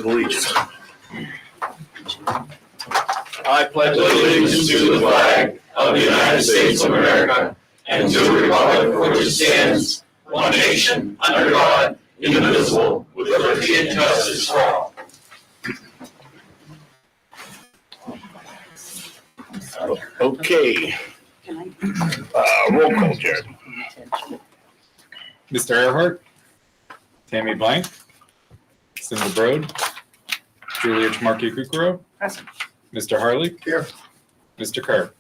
Pledge of Allegiance. I pledge allegiance to the flag of the United States of America and to the republic for which it stands, one nation, under God, indivisible, with liberty and justice for all. Okay. Roll call, Jared. Mr. Earhart, Tammy Blank, Cindy Brode, Julia Chamarki-Kukuro, Present. Mr. Harley. Here. Mr. Kerr.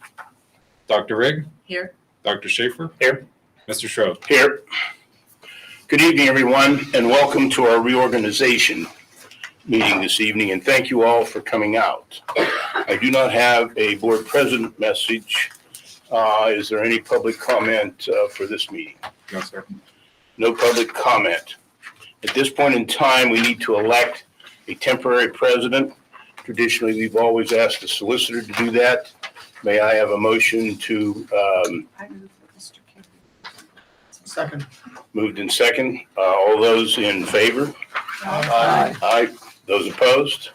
Dr. Rigg. Here. Dr. Schaefer. Here. Mr. Schroed. Here. Good evening, everyone, and welcome to our reorganization meeting this evening, and thank you all for coming out. I do not have a board president message. Is there any public comment for this meeting? No, sir. No public comment. At this point in time, we need to elect a temporary president. Traditionally, we've always asked the solicitor to do that. May I have a motion to I move for Mr. King. Second. moved in second? All those in favor? Aye. Aye. Those opposed?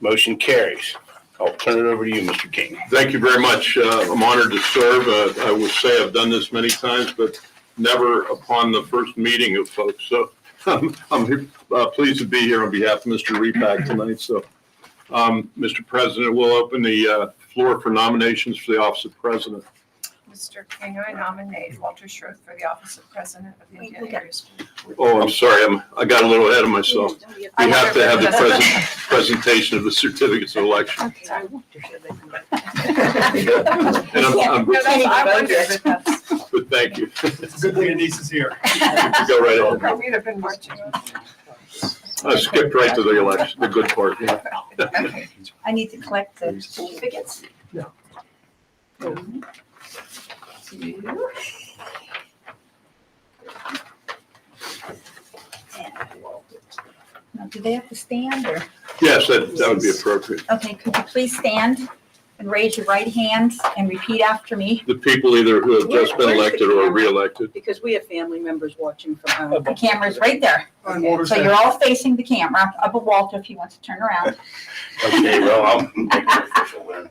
Motion carries. I'll turn it over to you, Mr. King. Thank you very much. I'm honored to serve. I would say I've done this many times, but never upon the first meeting of folks. So I'm pleased to be here on behalf of Mr. Repack tonight. So, Mr. President, we'll open the floor for nominations for the office of president. Mr. King, I nominate Walter Schroed for the office of president of the Indiana Area School. Oh, I'm sorry. I got a little ahead of myself. We have to have the presentation of the certificates of election. Okay. And but thank you. It's a good thing Denise is here. Go right ahead. We'd have been marching. I skipped right to the election, the good part. Yeah. Okay. I need to collect the certificates. Yeah. Now, do they have to stand or? Yes, that would be appropriate. Okay, could you please stand and raise your right hand and repeat after me? The people either who have just been elected or re-elected. Because we have family members watching from home. The camera's right there. And Walter's So there. you're all facing the camera, up at Walter if he wants to turn around. Okay, well, I'll make it official then.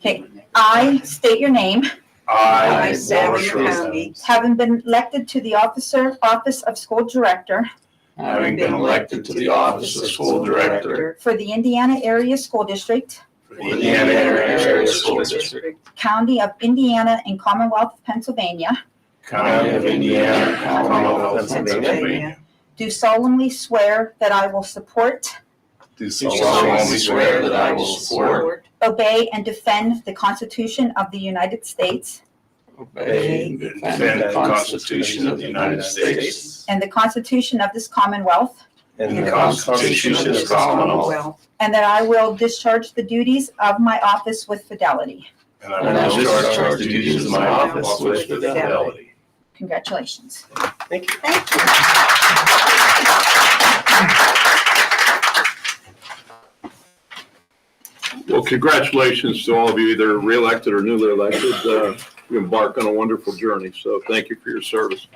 Okay, I state your name, I, Sally Walter Schroed, County, having been elected to the office of school director Having been elected to the office of school director for the Indiana Area School District, for the Indiana Area School District, County of Indiana and Commonwealth of Pennsylvania, County of Indiana, Commonwealth of Pennsylvania, do solemnly swear that I will support, do solemnly swear that I will support, obey, and defend the Constitution of the United States obey, and defend the Constitution of the United States and the Constitution of this Commonwealth, and the Constitution of the Commonwealth, and that I will discharge the duties of my office with fidelity. and and I will discharge the duties of my office with fidelity. Congratulations. Thank you. Well, congratulations to all of you, either re-elected or newly elected. You embark on a wonderful journey, so thank you for your service.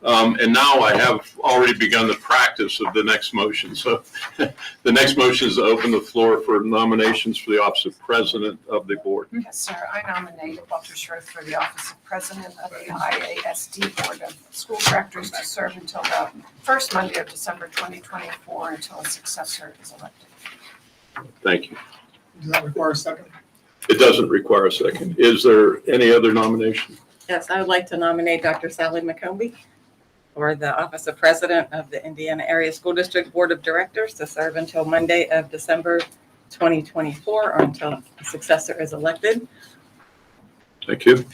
And now I have already begun the practice of the next motion. So the next motion is to open the floor for nominations for the office of president of the board. Yes, sir. I nominate Walter Schroed for the office of president of the IASD Board of School Directors to serve until the first Monday of December 2024 until a successor is elected. Thank you. Does that require a second? It doesn't require a second. Is there any other nomination? Yes, I would like to nominate Dr. Sally McCombie for the office of president of the Indiana Area School District Board of Directors to serve until Monday of December 2024 or until a successor is elected. Thank you.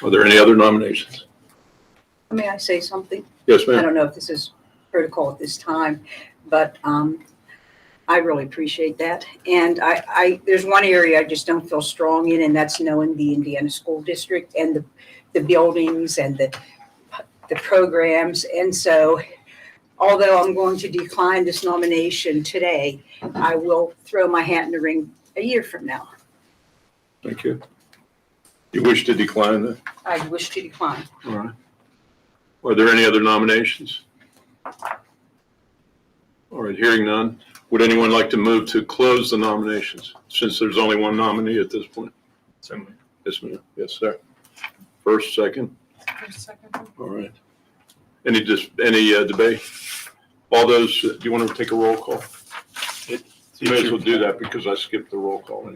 Are there any other nominations? may I say something? Yes, I ma'am. don't know if this is protocol at this time, but I really appreciate that. And I there's one area I just don't feel strong in, and that's knowing the Indiana School District and the buildings and the programs. And so, although I'm going to decline this nomination today, I will throw my hat in the ring a year from now. Thank you. You wish to decline that? I wish to decline. All right. Are there any other nominations? All right, hearing none. Would anyone like to move to close the nominations, since there's only one nominee at this point? So moved. Yes, ma'am. Yes, sir. First, second. First, second. All right. Any debate? All those, do you want to take a roll call? You may as well do that because I skipped the roll call.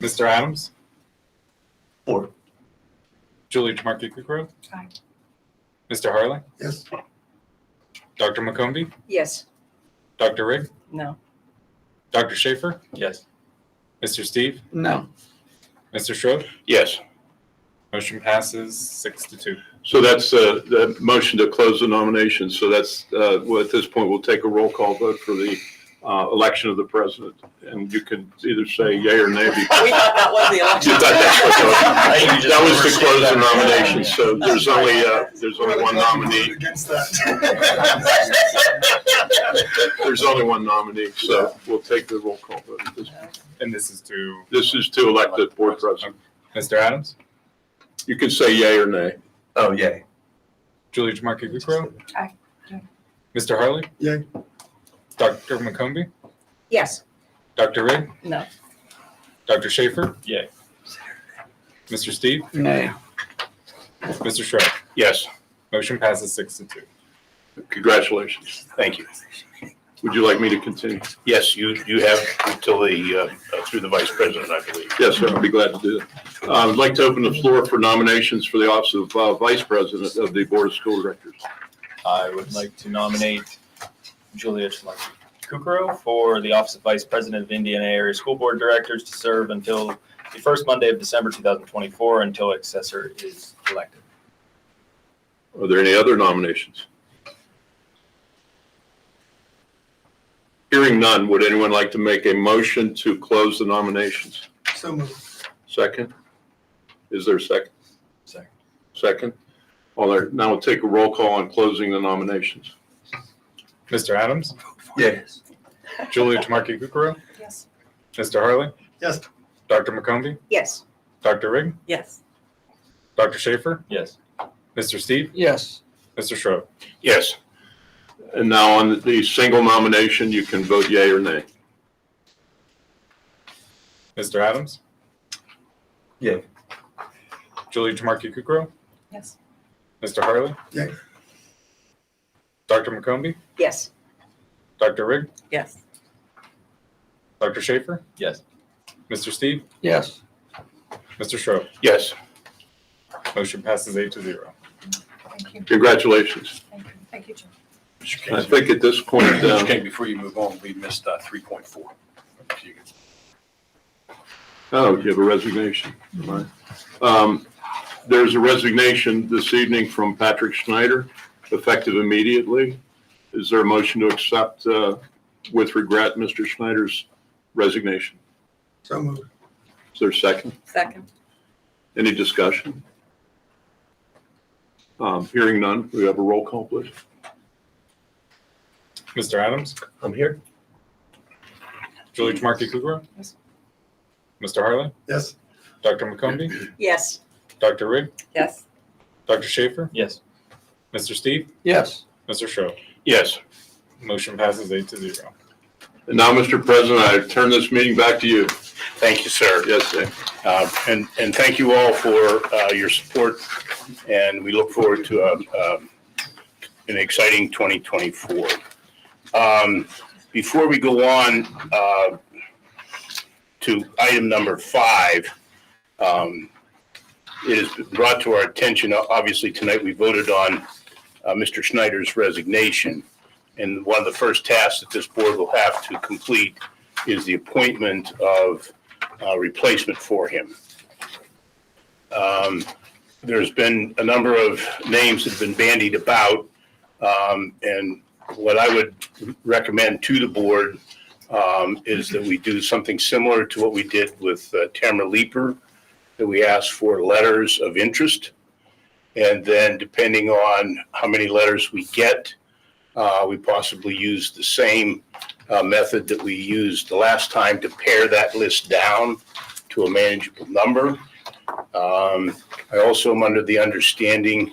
Mr. Adams? For. Julie Tamarki Kukrow? Aye. Mr. Harley? Yes. Dr. McCombie? Yes. Dr. Rigg? No. Dr. Schaefer? Yes. Mr. Steve? No. Mr. Schroed? Yes. Motion passes 6-2. So that's the motion to close the nominations. So that's, well, at this point, we'll take a roll call vote for the election of the president. And you can either say yea or nay. We thought that was the election. That was to close the nominations. So there's only one nominee. Against that. There's only one nominee, so we'll take the roll call vote at this point. And this is to This is to elect the board president. Mr. Adams? You can say yea or nay. Oh, yay. Julie Tamarki Kukrow? Aye. Yay. Mr. Harley? Yay. Dr. McCombie? Yes. Dr. Rigg? No. Dr. Schaefer? Yay. Mr. Steve? Nay. Mr. Schroed? Yes. Motion passes 6-2. Congratulations. Thank you. Would you like me to continue? Yes, you have until through the vice president, I believe. Yes, sir, I'd be glad to do that. I'd like to open the floor for nominations for the office of vice president of the Board of School Directors. I would like to nominate Julia Kukrow for the office of Vice President of Indiana Area School Board Directors to serve until the first Monday of December 2024 until a successor is elected. Are there any other nominations? Hearing none, would anyone like to make a motion to close the nominations? So moved. Second? Is there a second? Second. Second? All right, now we'll take a roll call on closing the nominations. Mr. Adams? Yes. Julie Tamarki Kukrow? Yes. Mr. Harley? Yes. Dr. McCombie? Yes. Dr. Rigg? Yes. Dr. Schaefer? Yes. Mr. Steve? Yes. Mr. Schroed? Yes. And now on the single nomination, you can vote yea or nay. Mr. Adams? Yay. Julie Tamarki Kukrow? Yes. Mr. Harley? Yay. Dr. McCombie? Yes. Dr. Rigg? Yes. Dr. Schaefer? Yes. Mr. Steve? Yes. Mr. Schroed? Yes. Motion passes 8-0. Thank you. Congratulations. Thank you. Thank you, Jim. I think at this point, Mr. King, before you move on, we missed 3.4. oh, you have a resignation. All right. There's a resignation this evening from Patrick Schneider, effective immediately. Is there a motion to accept, with regret, Mr. Schneider's resignation? So moved. Is there a second? Second. Any discussion? Hearing none, we have a roll call, please. Mr. Adams? I'm here. Julie Tamarki Kukrow? Yes. Mr. Harley? Yes. Dr. McCombie? Yes. Dr. Rigg? Yes. Dr. Schaefer? Yes. Mr. Steve? Yes. Mr. Schroed? Yes. Motion passes 8-0. And now, Mr. President, I turn this meeting back to you. Thank you, sir. Yes, sir. And thank you all for your support, and we look forward to an exciting 2024. Before we go on to item number 5, it has been brought to our attention, obviously tonight we voted on Mr. Schneider's resignation, and one of the first tasks that this board will have to complete is the appointment of a replacement for him. There's been a number of names that have been bandied about, and what I would recommend to the board is that we do something similar to what we did with Tamara Leeper, that we ask for letters of interest. And then depending on how many letters we get, we possibly use the same method that we used the last time to pare that list down to a manageable number. I also am under the understanding,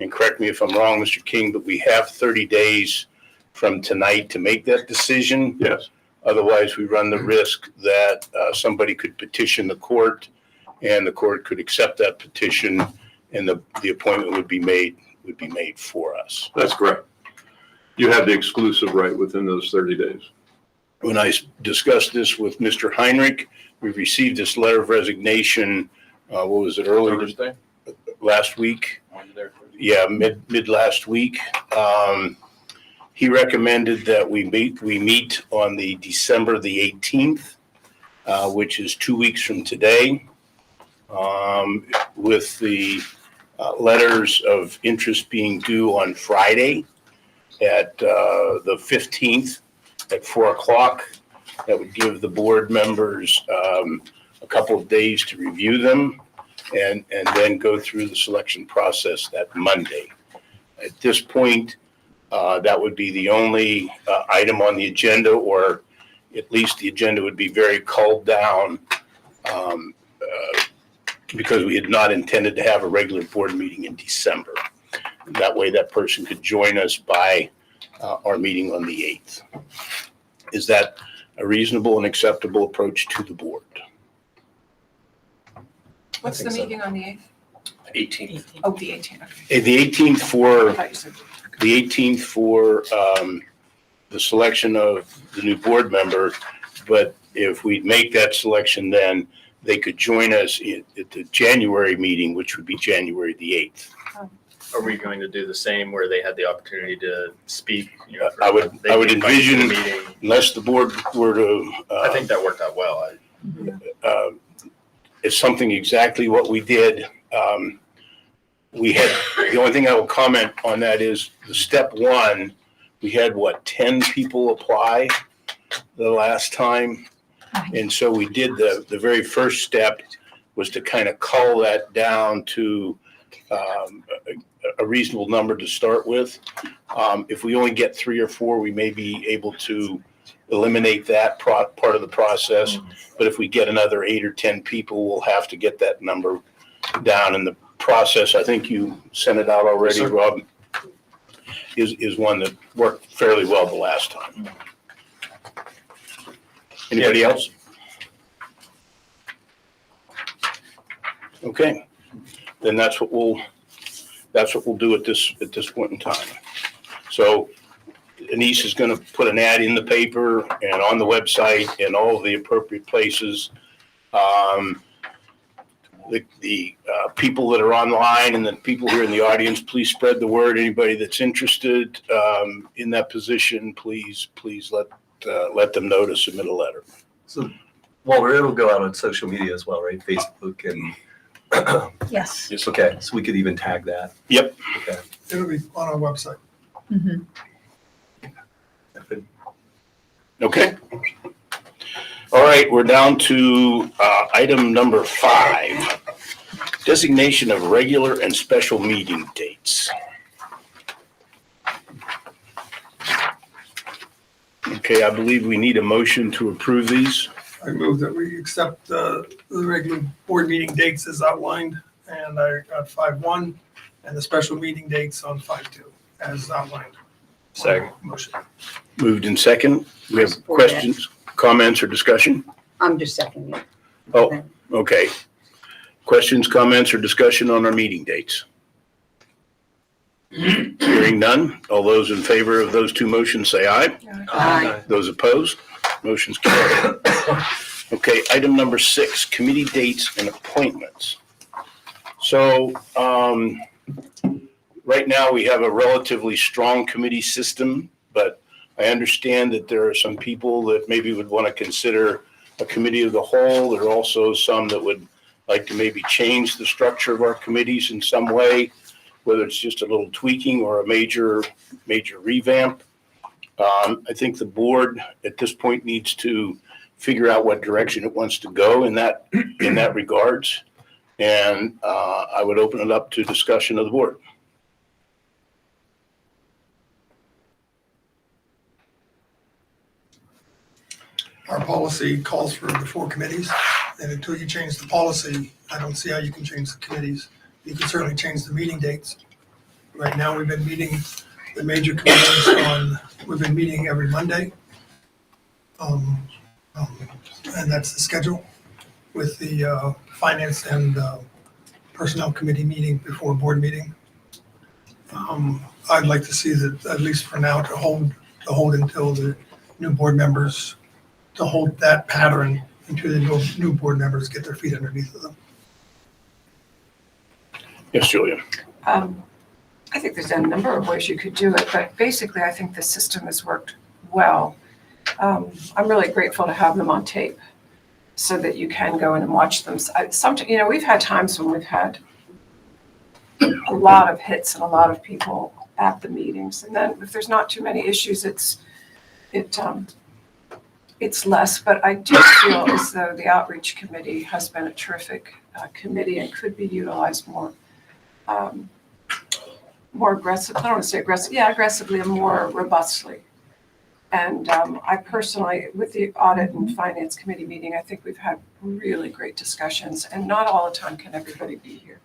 and correct me if I'm wrong, Mr. King, but we have 30 days from tonight to make that decision. Yes. Otherwise, we run the risk that somebody could petition the court, and the court could accept that petition, and the appointment would be made for us. That's correct. You have the exclusive right within those 30 days. When I discussed this with Mr. Heinrich, we received this letter of resignation, what was it, earlier Thursday? last week? Yeah, mid last week. He recommended that we meet on the December the 18th, which is 2 weeks from today, with the letters of interest being due on Friday at the 15th at 4 o'clock. That would give the board members a couple of days to review them and then go through the selection process that Monday. At this point, that would be the only item on the agenda, or at least the agenda would be very culled down because we had not intended to have a regular board meeting in December. That way that person could join us by our meeting on the 8th. Is that a reasonable and acceptable approach to the board? What's the meeting on the 8th? 18th. Oh, the 18th, okay. The 18th I for thought you said. the selection of the new board member, but if we make that selection, then they could join us at the January meeting, which would be January the 8th. Are we going to do the same where they had the opportunity to speak? I would they get invited to the envision- meeting? Unless the board were to, I think that worked out well. it's something exactly what we did. We had, the only thing I will comment on that is the step one, we had 10 people apply the last time. And so we did the very first step was to kind of cull that down to a reasonable number to start with. If we only get 3 or 4, we may be able to eliminate that part of the process. But if we get another 8 or 10 people, we'll have to get that number down. And the process, I think you sent it out already, Yes, sir. Rob, is one that worked fairly well the last time. Anybody else? Okay, then that's what we'll do at this point in time. So Anise is going to put an ad in the paper and on the website and all of the appropriate places. The people that are online and the people here in the audience, please spread the word. Anybody that's interested in that position, please let them know to submit a letter. So, Walter, it'll go out on social media as well, right? Facebook and, Yes. okay, so we could even tag that. Yep. Okay. It'll be on our website. Mhm. Okay. All right, we're down to item number 5, designation of regular and special meeting dates. Okay, I believe we need a motion to approve these. I move that we accept the regular board meeting dates as outlined, and I got 5/1, and the special meeting dates on 5/2 as outlined. Second. Motion. Moved in second. We have Support that. questions, comments, or discussion? I'm just seconding it. Oh, okay. Questions, comments, or discussion on our meeting dates? Hearing none. All those in favor of those 2 motions say aye. Aye. Those opposed? Motion's carried. Okay, item number 6, committee dates and appointments. So, right now, we have a relatively strong committee system, but I understand that there are some people that maybe would want to consider a committee of the whole. There are also some that would like to maybe change the structure of our committees in some way, whether it's just a little tweaking or a major revamp. I think the board at this point needs to figure out what direction it wants to go in that regards. And I would open it up to discussion of the board. our policy calls for the 4 committees. And until you change the policy, I don't see how you can change the committees. You can certainly change the meeting dates. Right now, we've been meeting the major committees we've been meeting every Monday. And that's the schedule with the finance and personnel committee meeting before board meeting. I'd like to see that, at least for now, to hold until the new board members, to hold that pattern until the new board members get their feet underneath them. Yes, Julia. I think there's a number of ways you could do it, but basically I think the system has worked well. I'm really grateful to have them on tape so that you can go in and watch them. Sometimes, we've had times when we've had a lot of hits and a lot of people at the meetings. And then if there's not too many issues, it's less. But I do feel as though the outreach committee has been a terrific committee and could be utilized more aggressive. I don't want to say aggressive. Yeah, aggressively and more robustly. And I personally, with the audit and finance committee meeting, I think we've had really great discussions, and not all the time can everybody be here.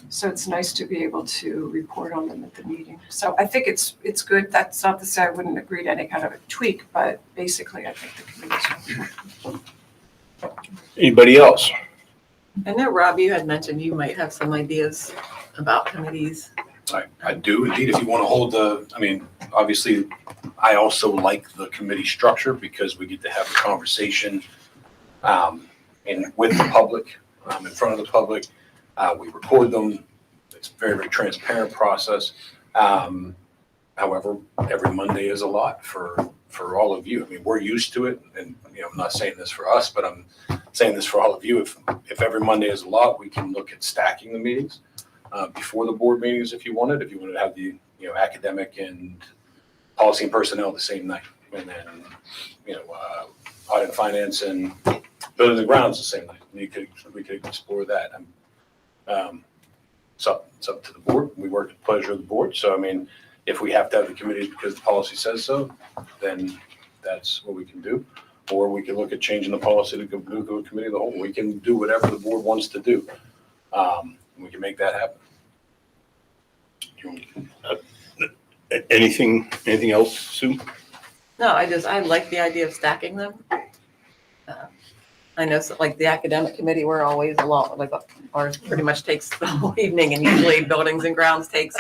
So it's nice to be able to report on them at the meeting. So I think it's good. That's not to say I wouldn't agree to any kind of a tweak, but basically I think the committee's. Anybody else? I know, Rob, you had mentioned you might have some ideas about committees. I do indeed. If you want to hold obviously, I also like the committee structure because we get to have a conversation with the public, in front of the public. We record them. It's a very, very transparent process. However, every Monday is a lot for all of you. I mean, we're used to it, and I'm not saying this for us, but I'm saying this for all of you. If every Monday is a lot, we can look at stacking the meetings before the board meetings if you wanted. If you wanted to have the academic and policy and personnel the same night, and then audit and finance and buildings and grounds the same night. We could explore that. It's up to the board. We work at the pleasure of the board. So if we have to have the committees because the policy says so, then that's what we can do. Or we can look at changing the policy to go to a committee of the whole. We can do whatever the board wants to do. We can make that happen. Anything else, Sue? No, I like the idea of stacking them. I know, like the academic committee, we're always a lot, like ours pretty much takes the whole evening, and usually buildings and grounds takes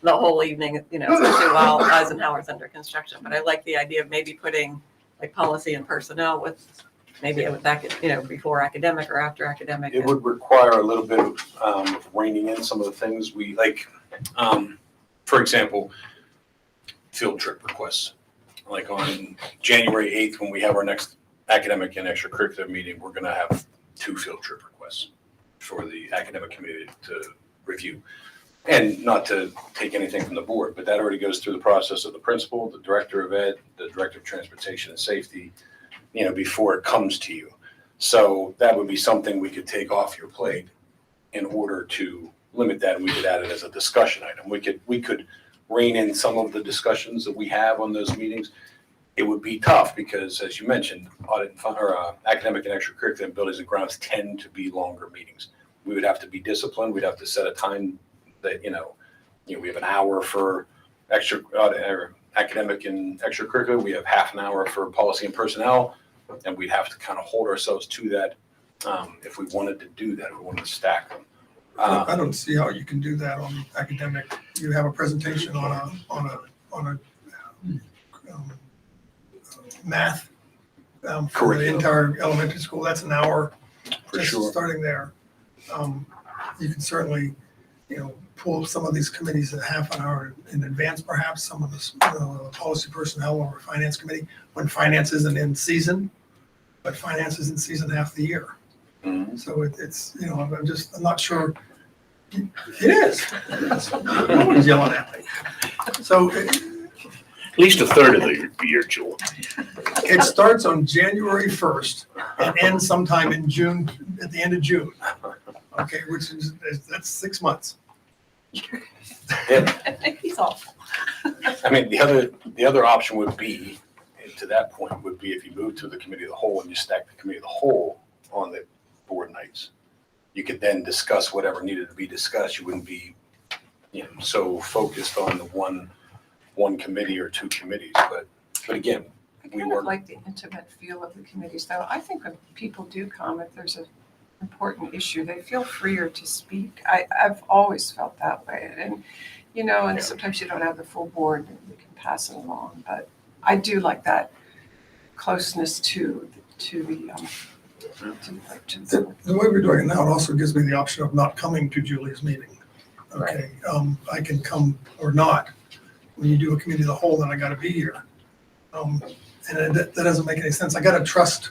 the whole evening, especially while Eisenhower's under construction. But I like the idea of maybe putting like policy and personnel with before academic or after academic. It would require a little bit of reining in some of the things we like. For example, field trip requests. Like on January 8th, when we have our next academic and extracurricular meeting, we're going to have 2 field trip requests for the academic committee to review. And not to take anything from the board, but that already goes through the process of the principal, the director of ed, the director of transportation and safety, before it comes to you. So that would be something we could take off your plate in order to limit that, and we could add it as a discussion item. We could rein in some of the discussions that we have on those meetings. It would be tough because, as you mentioned, audit and academic and extracurricular and buildings and grounds tend to be longer meetings. We would have to be disciplined. We'd have to set a time that we have an hour for academic and extracurricular. We have half an hour for policy and personnel, and we'd have to kind of hold ourselves to that if we wanted to do that. If we wanted to stack them. I don't see how you can do that on academic. You have a presentation on a math for the entire elementary school. That's an hour. Just Sure. starting there. You can certainly, pull some of these committees at half an hour in advance, perhaps some of the policy personnel or finance committee when finance isn't in season, but finance is in season half the year. Mhm. So it's, I'm not sure. It is. Nobody's yelling at me. So At least a third of the year, Jewel. it starts on January 1st and ends sometime in June, at the end of June. Okay, that's 6 months. He's awful. The other option would be to that point would be if you move to the committee of the whole and you stack the committee of the whole on the board nights. You could then discuss whatever needed to be discussed. You wouldn't be, so focused on the one committee or two committees. But again, I we kind of work. like the intimate feel of the committees, though. I think when people do come, if there's an important issue, they feel freer to speak. I've always felt that way. And, and sometimes you don't have the full board and you can pass it along. But I do like that closeness to the The way we're doing it now, it also gives me the option of not coming to Julie's meeting. Okay, I can come or not. When you do a committee of the whole, then I gotta be here. And that doesn't make any sense. I gotta trust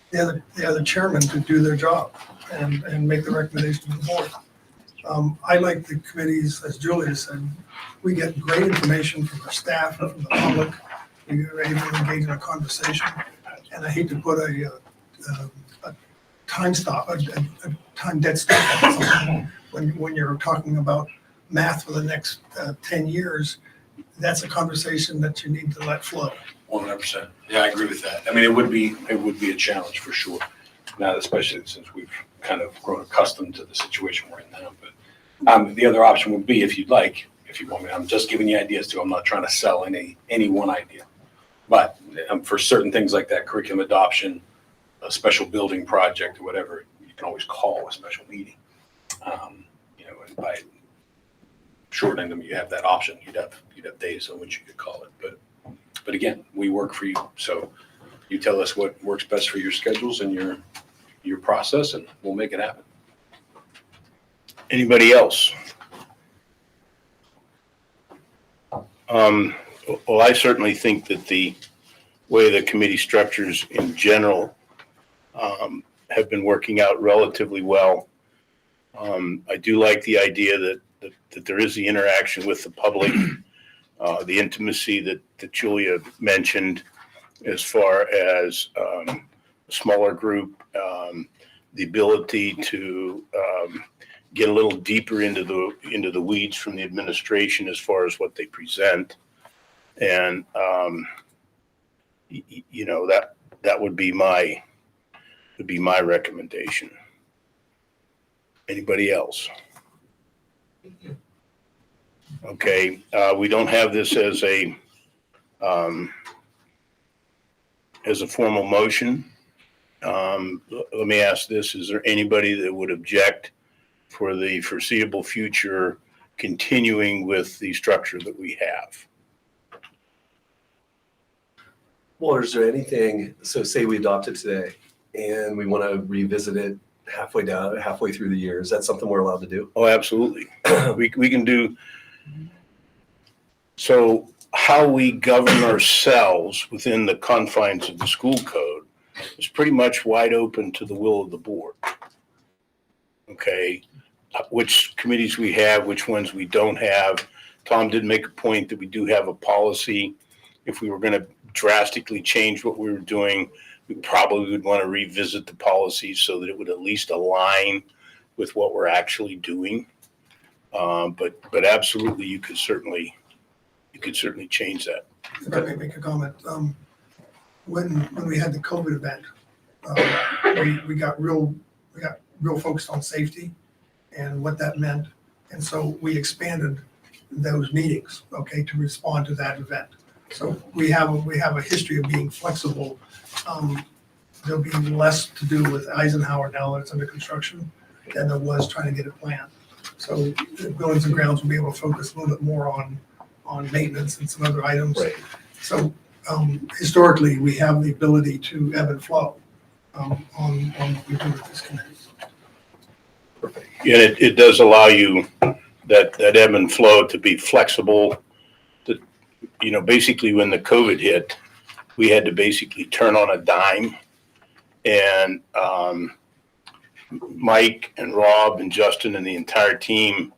the other chairmen to do their job and make the recommendation to the board. I like the committees, as Julia said, we get great information from our staff and from the public. We're able to engage in a conversation. And I hate to put a time stop, a time dead stop on something. When you're talking about math for the next 10 years, that's a conversation that you need to let flow. 100%. Yeah, I agree with that. I mean, it would be a challenge for sure. Now, especially since we've kind of grown accustomed to the situation we're in now. But the other option would be, if you want me, I'm just giving you ideas too. I'm not trying to sell any one idea. But for certain things like that, curriculum adoption, a special building project or whatever, you can always call a special meeting. And by shortening them, you have that option. You'd have days on which you could call it. But again, we work for you, so you tell us what works best for your schedules and your process, and we'll make it happen. Anybody else? Well, I certainly think that the way the committee structures in general have been working out relatively well. I do like the idea that there is the interaction with the public, the intimacy that Julia mentioned as far as a smaller group, the ability to get a little deeper into the weeds from the administration as far as what they present. And, that would be my recommendation. Anybody else? Okay, we don't have this as a formal motion. Let me ask this: is there anybody that would object for the foreseeable future continuing with the structure that we have? Well, is there anything, so say we adopt it today and we want to revisit it halfway through the year, is that something we're allowed to do? Oh, absolutely. We can do. So how we govern ourselves within the confines of the school code is pretty much wide open to the will of the board. Okay, which committees we have, which ones we don't have. Tom did make a point that we do have a policy. If we were going to drastically change what we were doing, we probably would want to revisit the policy so that it would at least align with what we're actually doing. But absolutely, you could certainly change that. If I may make a comment, when we had the COVID event, we got real focused on safety and what that meant. And so we expanded those meetings, okay, to respond to that event. So we have a history of being flexible. There'll be less to do with Eisenhower now that it's under construction than there was trying to get it planned. So the buildings and grounds will be able to focus a little bit more on maintenance and some other items. Right. So historically, we have the ability to ebb and flow on what we do with this committee. Perfect. And it does allow you that ebb and flow to be flexible. Basically when the COVID hit, we had to basically turn on a dime, and Mike and Rob and Justin and the entire team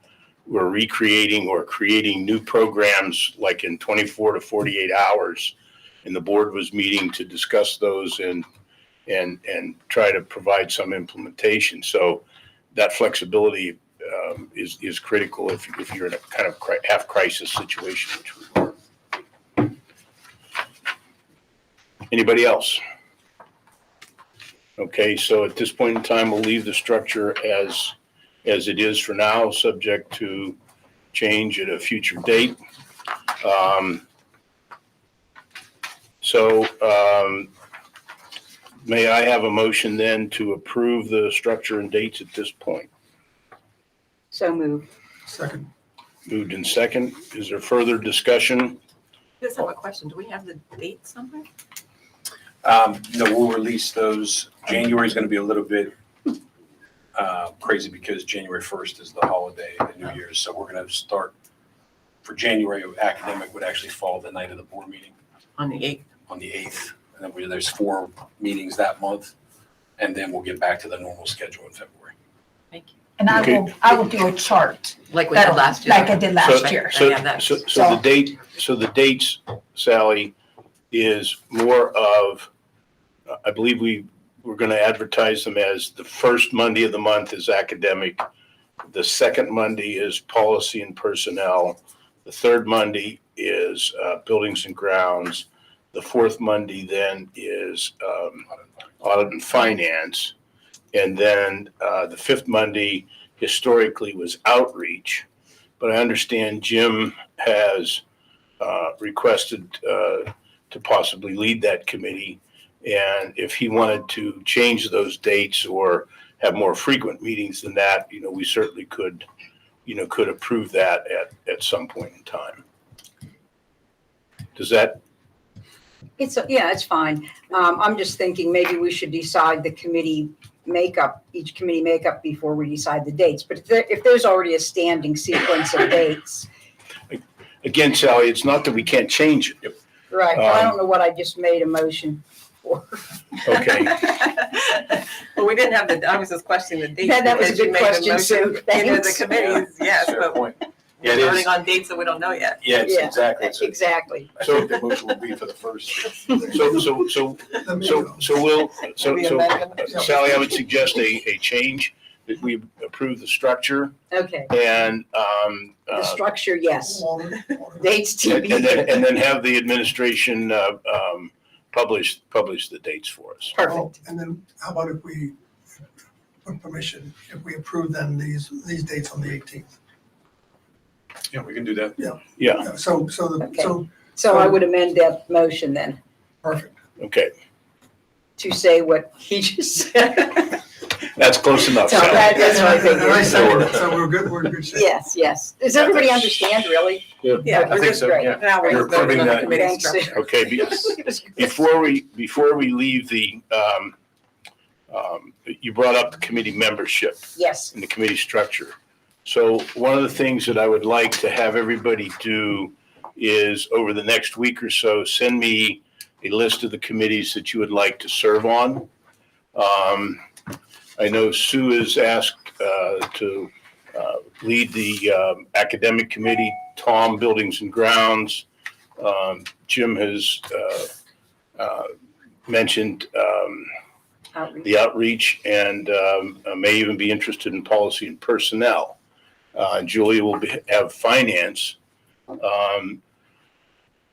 were recreating or creating new programs like in 24 to 48 hours. And the board was meeting to discuss those and try to provide some implementation. So that flexibility is critical if you're in a kind of half crisis situation, which we were. Anybody else? Okay, so at this point in time, we'll leave the structure as it is for now, subject to change at a future date. May I have a motion then to approve the structure and dates at this point? So moved. Second. Moved in second. Is there further discussion? Just have a question. Do we have the date somewhere? No, we'll release those. January is going to be a little bit crazy because January 1st is the holiday, the New Year's. So we're going to start for January. Academic would actually fall the night of the board meeting On the 8th. on the 8th. And then there's 4 meetings that month. And then we'll get back to the normal schedule in February. Thank you. And I will do a chart. Like we did last year. Like I did last year. So Yeah, that's- the dates, Sally, is more of, I believe we're going to advertise them as the first Monday of the month is academic. The second Monday is policy and personnel. The third Monday is buildings and grounds. The fourth Monday then is audit and finance. And then the fifth Monday historically was outreach. But I understand Jim has requested to possibly lead that committee. And if he wanted to change those dates or have more frequent meetings than that, we certainly could approve that at some point in time. Does that? It's fine. I'm just thinking maybe we should decide the committee makeup, each committee makeup before we decide the dates. But if there's already a standing sequence of dates. Again, Sally, it's not that we can't change it. Right, well, I don't know what I just made a motion for. Okay. Well, we didn't have I was just questioning the dates. That was a because you good made the question, motion, Sue. The Thanks. committees, yes, Fair but point. Yeah, we're it is. voting on dates that we don't know yet. Yeah, it's Yeah, exactly. So Exactly. I think the motion will be for the first. So Sally, I would suggest a change, that we approve the structure Okay, and the structure, yes. Walter. Dates and TBD. then have the administration publish the dates for us. Perfect. And then how about if we, with permission, if we approve then these dates on the 18th? Yeah, we can do that. Yeah, Yeah, so So I would amend that motion then perfect. okay. to say what he just said. That's close enough, So Sally. that's what I And I figured. second it, so we're in good shape. Yes, yes. Does everybody understand, really? Yeah, I we're think just so, great. yeah. now we're You're just voting on the approving committee Thanks. structure. Okay, before we leave you brought up the committee membership Yes, and the committee structure. So one of the things that I would like to have everybody do is over the next week or so, send me a list of the committees that you would like to serve on. I know Sue is asked to lead the academic committee, Tom, buildings and grounds. Jim has mentioned outreach. the outreach and may even be interested in policy and personnel. Julia will have finance.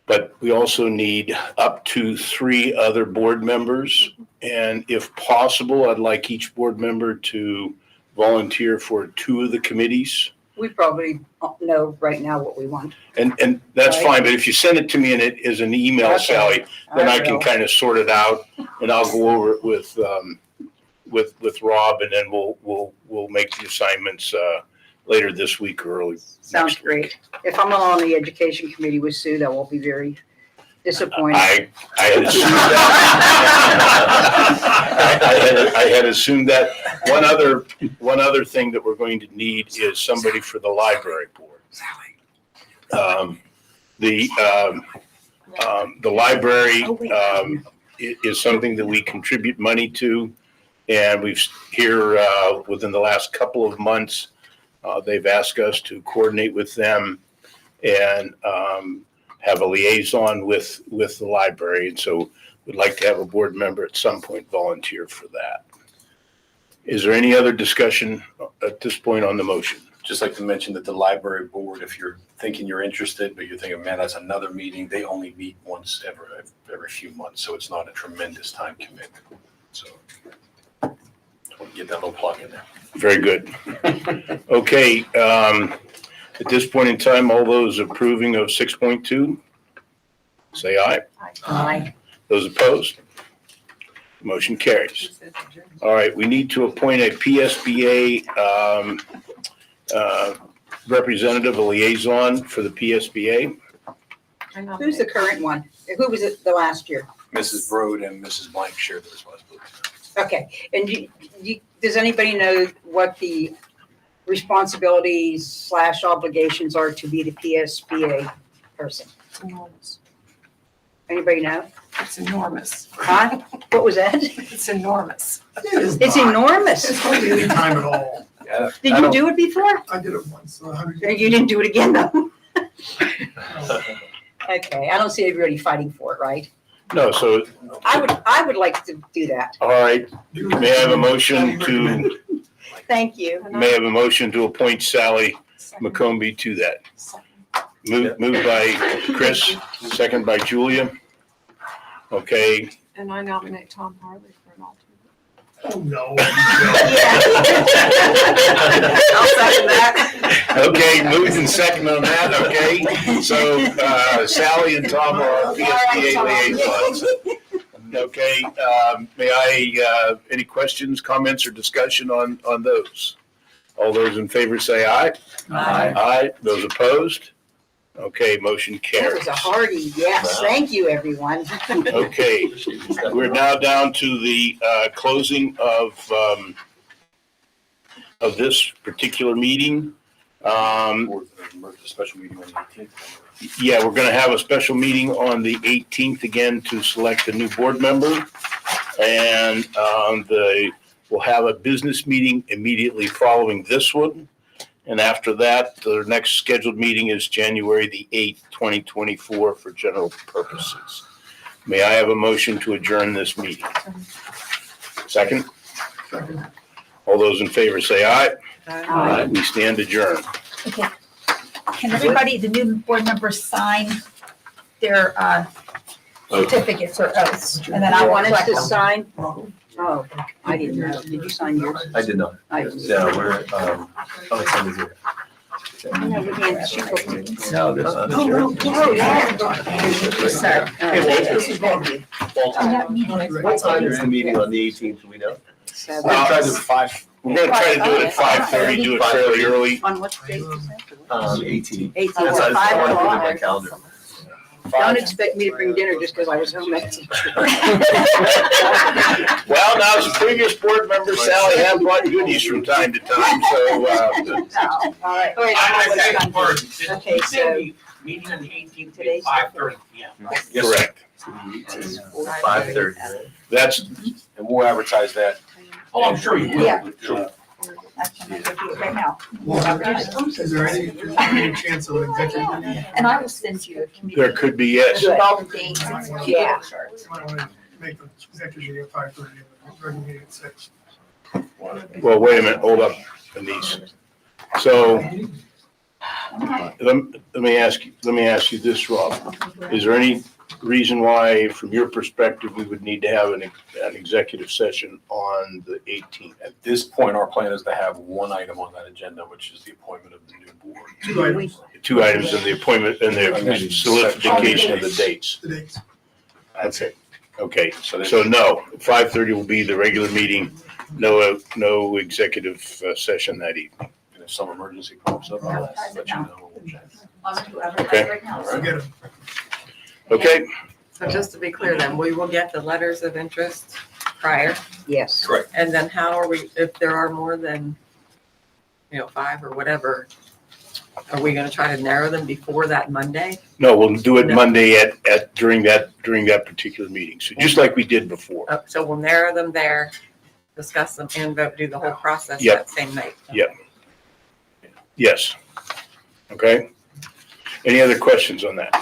But we also need up to 3 other board members. And if possible, I'd like each board member to volunteer for 2 of the committees. We probably know right now what we want. And that's Right. fine, but if you send it to me in it as an email, Okay. Sally, then I can will. kind of sort it out and I'll go over it with Rob, and then we'll make the assignments later this week or early Sounds next week. great. If I'm on the education committee with Sue, that will be very disappointing. I had assumed that. I had assumed that. One other thing that we're going to need is somebody for the library board. The library is something that we contribute money to, and we've here within the last couple of months, they've asked us to coordinate with them and have a liaison with the library, and so we'd like to have a board member at some point volunteer for that. Is there any other discussion at this point on the motion? Just like to mention that the library board, if you're thinking you're interested, but you're thinking, man, that's another meeting, they only meet once every few months, so it's not a tremendous time commitment. So want to get that little plug in there. Very good. Okay, at this point in time, all those approving of 6.2, say aye. Aye. Those opposed? Motion carries. All right, we need to appoint a PSBA representative, a liaison for the PSBA. Who's the current one? Who was it the last year? Mrs. Broad and Mrs. Blank share the responsibility. Okay, and does anybody know what the responsibilities / obligations are to be the PSBA person? It's enormous. Anybody know? It's enormous. Huh? What was that? It's enormous. It's enormous. It's hardly any time at all. Yeah. Did you do it before? I did it once, 100 You didn't do it again, though? Okay, I don't see everybody fighting for it, right? No, so, I would like to do that. all right, may I have a motion to, Thank you. may I have a motion to appoint Sally McCombie to that? Moved by Chris, second by Julia. Okay, And I nominate Tom Harley for an alternate. Oh, no. I'll second that. okay, moved and second on that, okay? So Sally and Tom are our PSBA liaisons. Okay, may I, any questions, comments, or discussion on those? All those in favor say aye. Aye. Aye, those opposed? Okay, motion That carries. was a hearty yes. Thank you, everyone. Okay, we're now down to the closing of this particular meeting. Special meeting on the 18th. Yeah, we're gonna have a special meeting on the 18th again to select a new board member. And we'll have a business meeting immediately following this one. And after that, the next scheduled meeting is January the 8th, 2024 for general purposes. May I have a motion to adjourn this meeting? Second? All those in favor say aye. Aye. We stand adjourned. Okay. Can everybody, the new board members sign their certificates or oaths? And then I You want want us to to sign? Oh, I didn't know. Did you sign yours? I did not. I didn't. Yeah, we're, oh, it's on the zero. No, we can't. She told me. No, there's not. Oh, yeah. Sir. Hey, Walter. Thank you. What time is the meeting on the 18th, do we know? So Well, that's- Try to do 5. We're gonna try to do it at 5:30, do it fairly early. On what date is that? 18. 18. That's, I want to put it in my calendar. Don't expect me to bring dinner just because I was home that teacher. Well, now, as a previous board member, Sally have brought goodies from time to time, so, All right. I beg your pardon. Okay, so Meeting on the 18th, Today's- 5:30 p.m. correct. 5:30. That's, And we'll advertise that. Oh, I'm sure you will. Yeah. Sure. Actually, I'm gonna do it right now. Is there any chance of an executive meeting? And I will send you a committee. there could be, yes. With all the dates. Yeah. You might want to make the executive meeting at 5:30 and the regular meeting at 6. Well, wait a minute, hold up, Denise. So, let me ask you this, Rob. Is there any reason why, from your perspective, we would need to have an executive session on the 18th? At this point, our plan is to have one item on that agenda, which is the appointment of the new board. 2 items, Two items in the appointment and the solidification of the dates. the dates. Okay, okay, so no, 5:30 will be the regular meeting, no executive session that evening. And if some emergency pops up, I'll let you know. Okay. Forget it. Okay, So just to be clear then, we will get the letters of interest prior, yes. Correct. and then how are we, if there are more than, 5 or whatever, are we gonna try to narrow them before that Monday? no, we'll do it No. Monday during that particular meeting, so just like we did before. So we'll narrow them there, discuss them and vote, do the whole process Yep. that same night. Yep. Yes. Okay. Any other questions on that?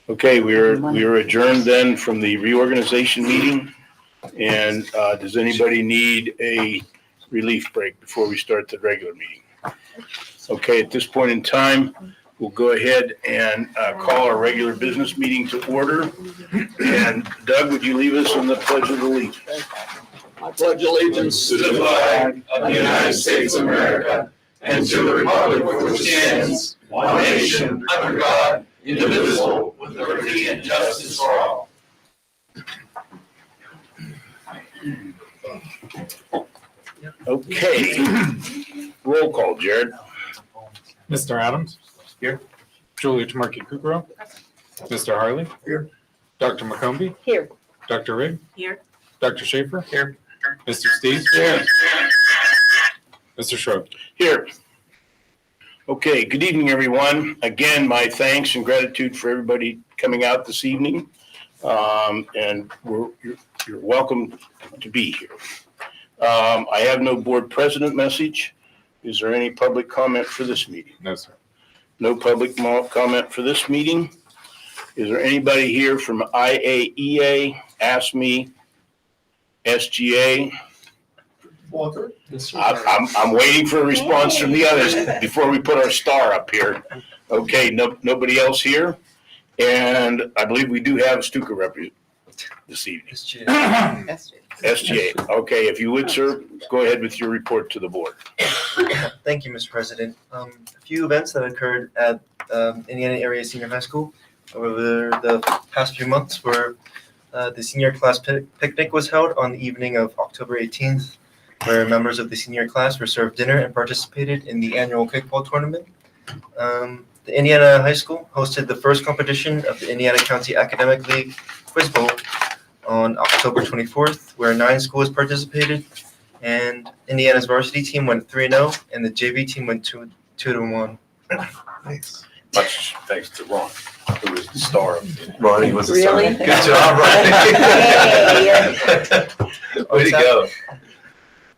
Okay, we are adjourned then from the reorganization meeting. And does anybody need a relief break before we start the regular meeting? Okay, at this point in time, we'll go ahead and call our regular business meeting to order. And Doug, would you leave us in the Pledge of Allegiance? I pledge allegiance to the flag of the United States of America and to the republic for which it stands, one nation, under God, indivisible, with liberty and justice for all. Okay. Roll call, Jared. Mr. Adams? Here. Julia Tamarki Kukrow? Mr. Harley? Here. Dr. McCombie? Here. Dr. Rigg? Here. Dr. Schaefer? Here. Mr. Steve? Here. Mr. Schroeder? Here. Okay, good evening, everyone. Again, my thanks and gratitude for everybody coming out this evening. And you're welcome to be here. I have no board president message. Is there any public comment for this meeting? No, sir. No public comment for this meeting. Is there anybody here from IAEA, ASME, SGA? Walter? I'm waiting for a response from the others before we put our star up here. Okay, nobody else here? And I believe we do have a Stuka representative this evening. SGA. Okay, if you would, sir, go ahead with your report to the board. Thank you, Mr. President. A few events that occurred at Indiana Area Senior High School over the past few months were the senior class picnic was held on the evening of October 18th, where members of the senior class were served dinner and participated in the annual kickball tournament. The Indiana High School hosted the first competition of the Indiana County Academic League Quiz Bowl on October 24th, where 9 schools participated, and Indiana's varsity team went 3-0, and the JV team went 2-1. Nice. Much thanks to Ron, who was the star of the. Ronnie was a star. Really? Good job, Ronnie. Way to go.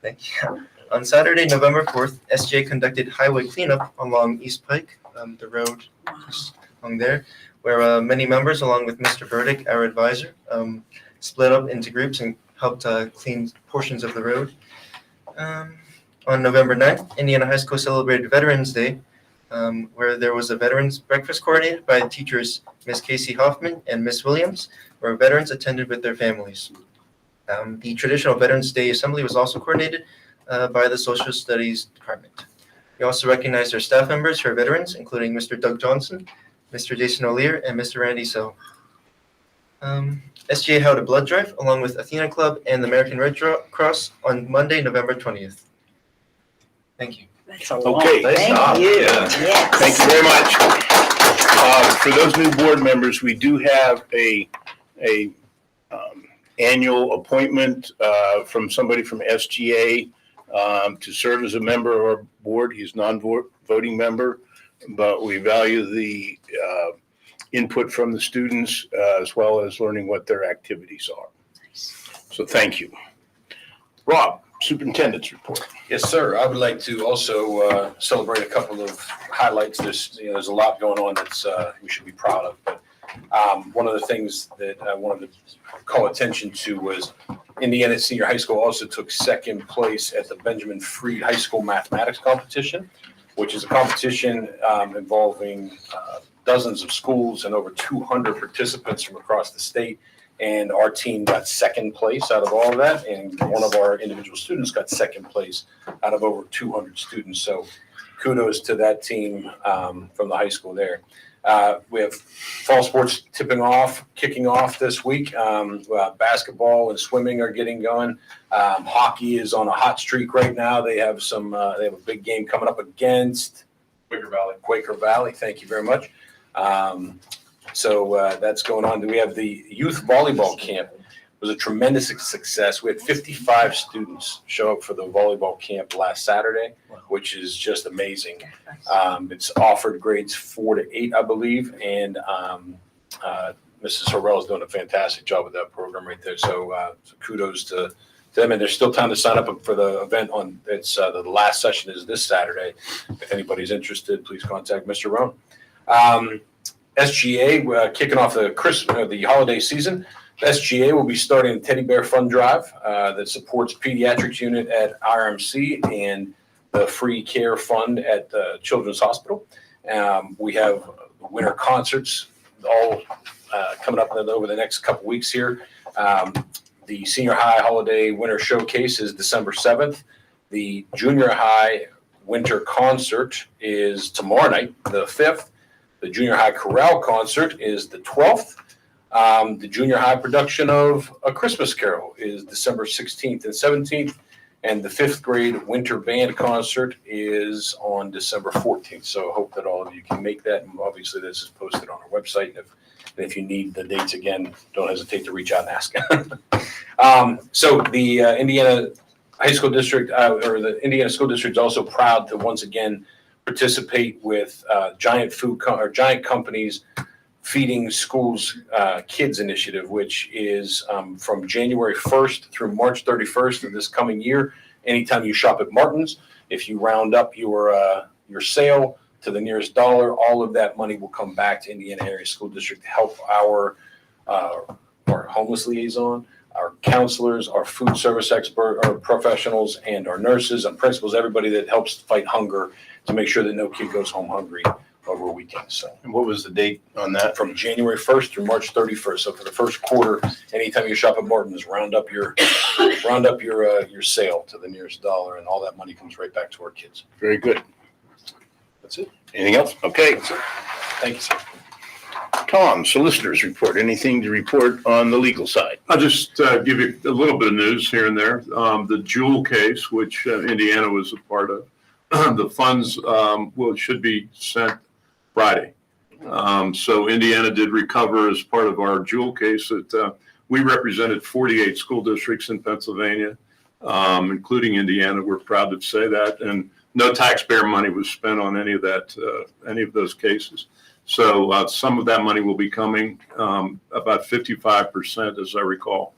Thank you. On Saturday, November 4th, SGA conducted highway cleanup along East Pike, the road along there, where many members, along with Mr. Burdick, our advisor, split up into groups and helped clean portions of the road. On November 9th, Indiana High School celebrated Veterans Day, where there was a veterans breakfast coordinated by teachers Ms. Casey Hoffman and Ms. Williams, where veterans attended with their families. The traditional Veterans Day assembly was also coordinated by the Social Studies Department. We also recognized our staff members who are veterans, including Mr. Doug Johnson, Mr. Jason O'Lear, and Mr. Randy So. SGA held a blood drive along with Athena Club and the American Red Cross on Monday, November 20th. Thank you. That's a lot. Okay. Nice Thank job. you. Yeah. Yes. Thank you very much. For those new board members, we do have a annual appointment from somebody from SGA to serve as a member of our board. He's non-voting member, but we value the input from the students as well as learning what their activities are. So thank you. Rob, superintendent's report. Yes, sir. I would like to also celebrate a couple of highlights. There's a lot going on that's we should be proud of. But one of the things that I wanted to call attention to was Indiana Senior High School also took second place at the Benjamin Freed High School Mathematics Competition, which is a competition involving dozens of schools and over 200 participants from across the state. And our team got second place out of all of that. And one of our individual students got second place out of over 200 students. So kudos to that team from the high school there. We have fall sports kicking off this week. Basketball and swimming are getting going. Hockey is on a hot streak right now. They have a big game coming up against Quaker Valley. Thank you very much. So that's going on. We have the youth volleyball camp. It was a tremendous success. We had 55 students show up for the volleyball camp last Saturday, which is just amazing. It's offered grades 4 to 8, I believe, and Mrs. Harrell is doing a fantastic job with that program right there. So kudos to them. And there's still time to sign up for the event. The last session is this Saturday. If anybody's interested, please contact Mr. Rohn. SGA kicking off the holiday season. SGA will be starting a Teddy Bear Fund Drive that supports pediatrics unit at RMC and the free care fund at the Children's Hospital. We have winter concerts all coming up over the next couple weeks here. The senior high holiday winter showcase is December 7th. The junior high winter concert is tomorrow night, the 5th. The junior high chorale concert is the 12th. The junior high production of A Christmas Carol is December 16th and 17th. And the 5th grade winter band concert is on December 14th. So I hope that all of you can make that. And obviously this is posted on our website. And if you need the dates again, don't hesitate to reach out and ask. So the Indiana High School District, or the Indiana School District, is also proud to once again participate with Giant Companies Feeding Schools Kids Initiative, which is from January 1st through March 31st of this coming year. Anytime you shop at Martin's, if you round up your sale to the nearest dollar, all of that money will come back to Indiana Area School District to help our homeless liaison, our counselors, our food service expert, our professionals, and our nurses and principals, everybody that helps fight hunger to make sure that no kid goes home hungry over a weekend. So, And what was the date on that? from January 1st through March 31st. So for the first quarter, anytime you shop at Martin's, round up your sale to the nearest dollar, and all that money comes right back to our kids. Very good. That's it. Anything else? Okay. Thank you, sir. Tom, solicitors report. Anything to report on the legal side? I'll just give you a little bit of news here and there. The Jewel case, which Indiana was a part of, the funds should be sent Friday. So Indiana did recover as part of our Jewel case that we represented 48 school districts in Pennsylvania, including Indiana. We're proud to say that, and no taxpayer money was spent on any of those cases. So some of that money will be coming, about 55%, as I recall,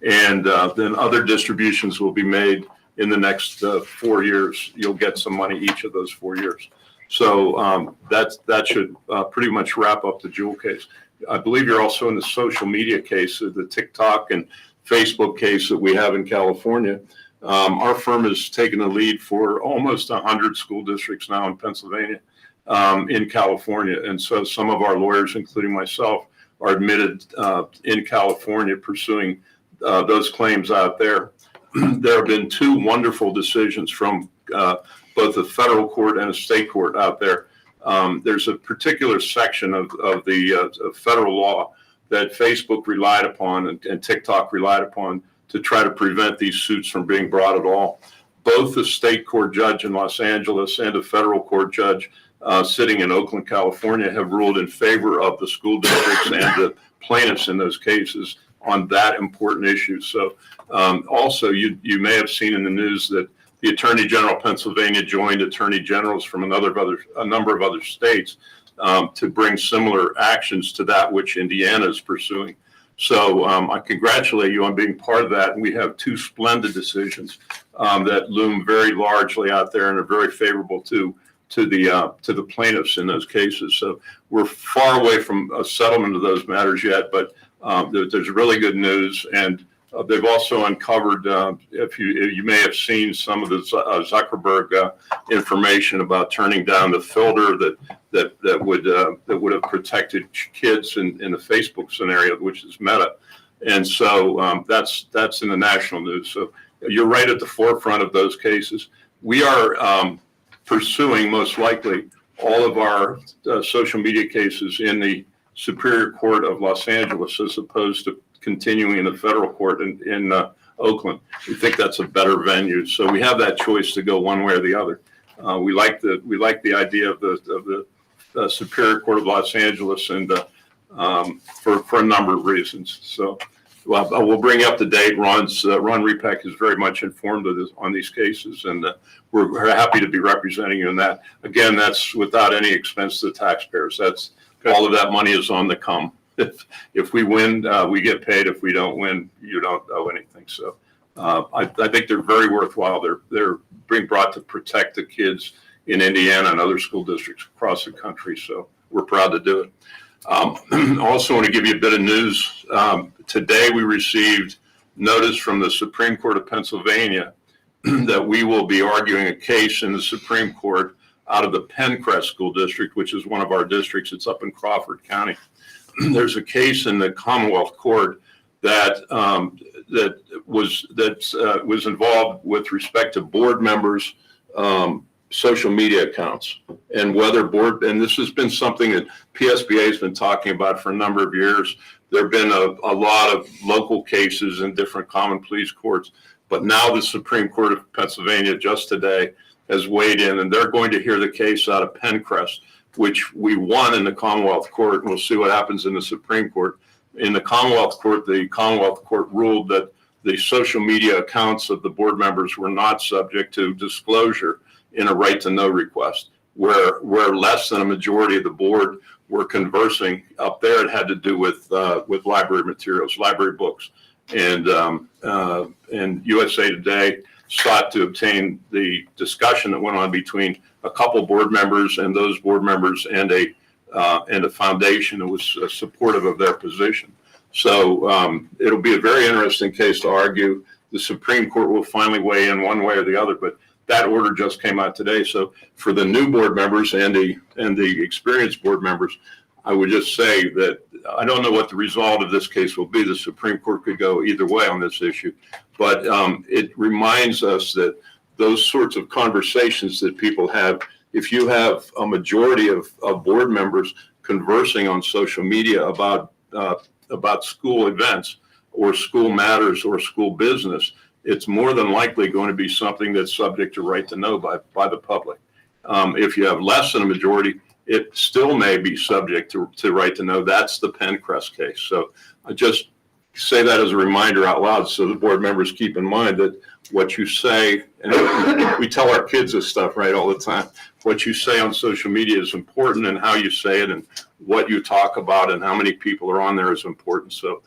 and then other distributions will be made in the next 4 years. You'll get some money each of those 4 years. So that should pretty much wrap up the Jewel case. I believe you're also in the social media case, the TikTok and Facebook case that we have in California. Our firm has taken the lead for almost 100 school districts now in Pennsylvania, in California. And so some of our lawyers, including myself, are admitted in California pursuing those claims out there. There have been 2 wonderful decisions from both a federal court and a state court out there. There's a particular section of the federal law that Facebook relied upon and TikTok relied upon to try to prevent these suits from being brought at all. Both the state court judge in Los Angeles and a federal court judge sitting in Oakland, California, have ruled in favor of the school districts and the plaintiffs in those cases on that important issue. So also, you may have seen in the news that the Attorney General of Pennsylvania joined attorney generals from a number of other states to bring similar actions to that which Indiana is pursuing. So I congratulate you on being part of that. And we have 2 splendid decisions that loom very largely out there and are very favorable to the plaintiffs in those cases. So we're far away from a settlement of those matters yet, but there's really good news. And they've also uncovered, if you may have seen some of the Zuckerberg information about turning down the filter that would have protected kids in the Facebook scenario, which is Meta. And so that's in the national news. So you're right at the forefront of those cases. We are pursuing, most likely, all of our social media cases in the Superior Court of Los Angeles, as opposed to continuing in the federal court in Oakland. We think that's a better venue. So we have that choice to go one way or the other. We like the idea of the Superior Court of Los Angeles, and for a number of reasons. So we'll bring you up to date. Ron Repek is very much informed of this on these cases, and we're happy to be representing you in that. Again, that's without any expense to the taxpayers. That's all of that money is on the come. If we win, we get paid. If we don't win, you don't owe anything. So I think they're very worthwhile. They're being brought to protect the kids in Indiana and other school districts across the country. So we're proud to do it. Also want to give you a bit of news. Today we received notice from the Supreme Court of Pennsylvania that we will be arguing a case in the Supreme Court out of the Pencrest School District, which is one of our districts. It's up in Crawford County. There's a case in the Commonwealth Court that was involved with respect to board members' social media accounts, and whether and this has been something that PSBA has been talking about for a number of years. There have been a lot of local cases in different common pleas courts, but now the Supreme Court of Pennsylvania just today has weighed in, and they're going to hear the case out of Pencrest, which we won in the Commonwealth Court, and we'll see what happens in the Supreme Court. In the Commonwealth Court, the Commonwealth Court ruled that the social media accounts of the board members were not subject to disclosure in a right to know request, where less than a majority of the board were conversing. Up there, it had to do with library materials, library books, and USA Today sought to obtain the discussion that went on between a couple board members and those board members and a foundation that was supportive of their position. So it'll be a very interesting case to argue. The Supreme Court will finally weigh in one way or the other, but that order just came out today. So for the new board members and the experienced board members, I would just say that I don't know what the result of this case will be. The Supreme Court could go either way on this issue, but it reminds us that those sorts of conversations that people have, if you have a majority of board members conversing on social media about school events or school matters or school business, it's more than likely going to be something that's subject to right to know by the public. If you have less than a majority, it still may be subject to right to know. That's the Pencrest case. So I just say that as a reminder out loud so the board members keep in mind that what you say, and we tell our kids this stuff right all the time, what you say on social media is important, and how you say it and what you talk about and how many people are on there is important. So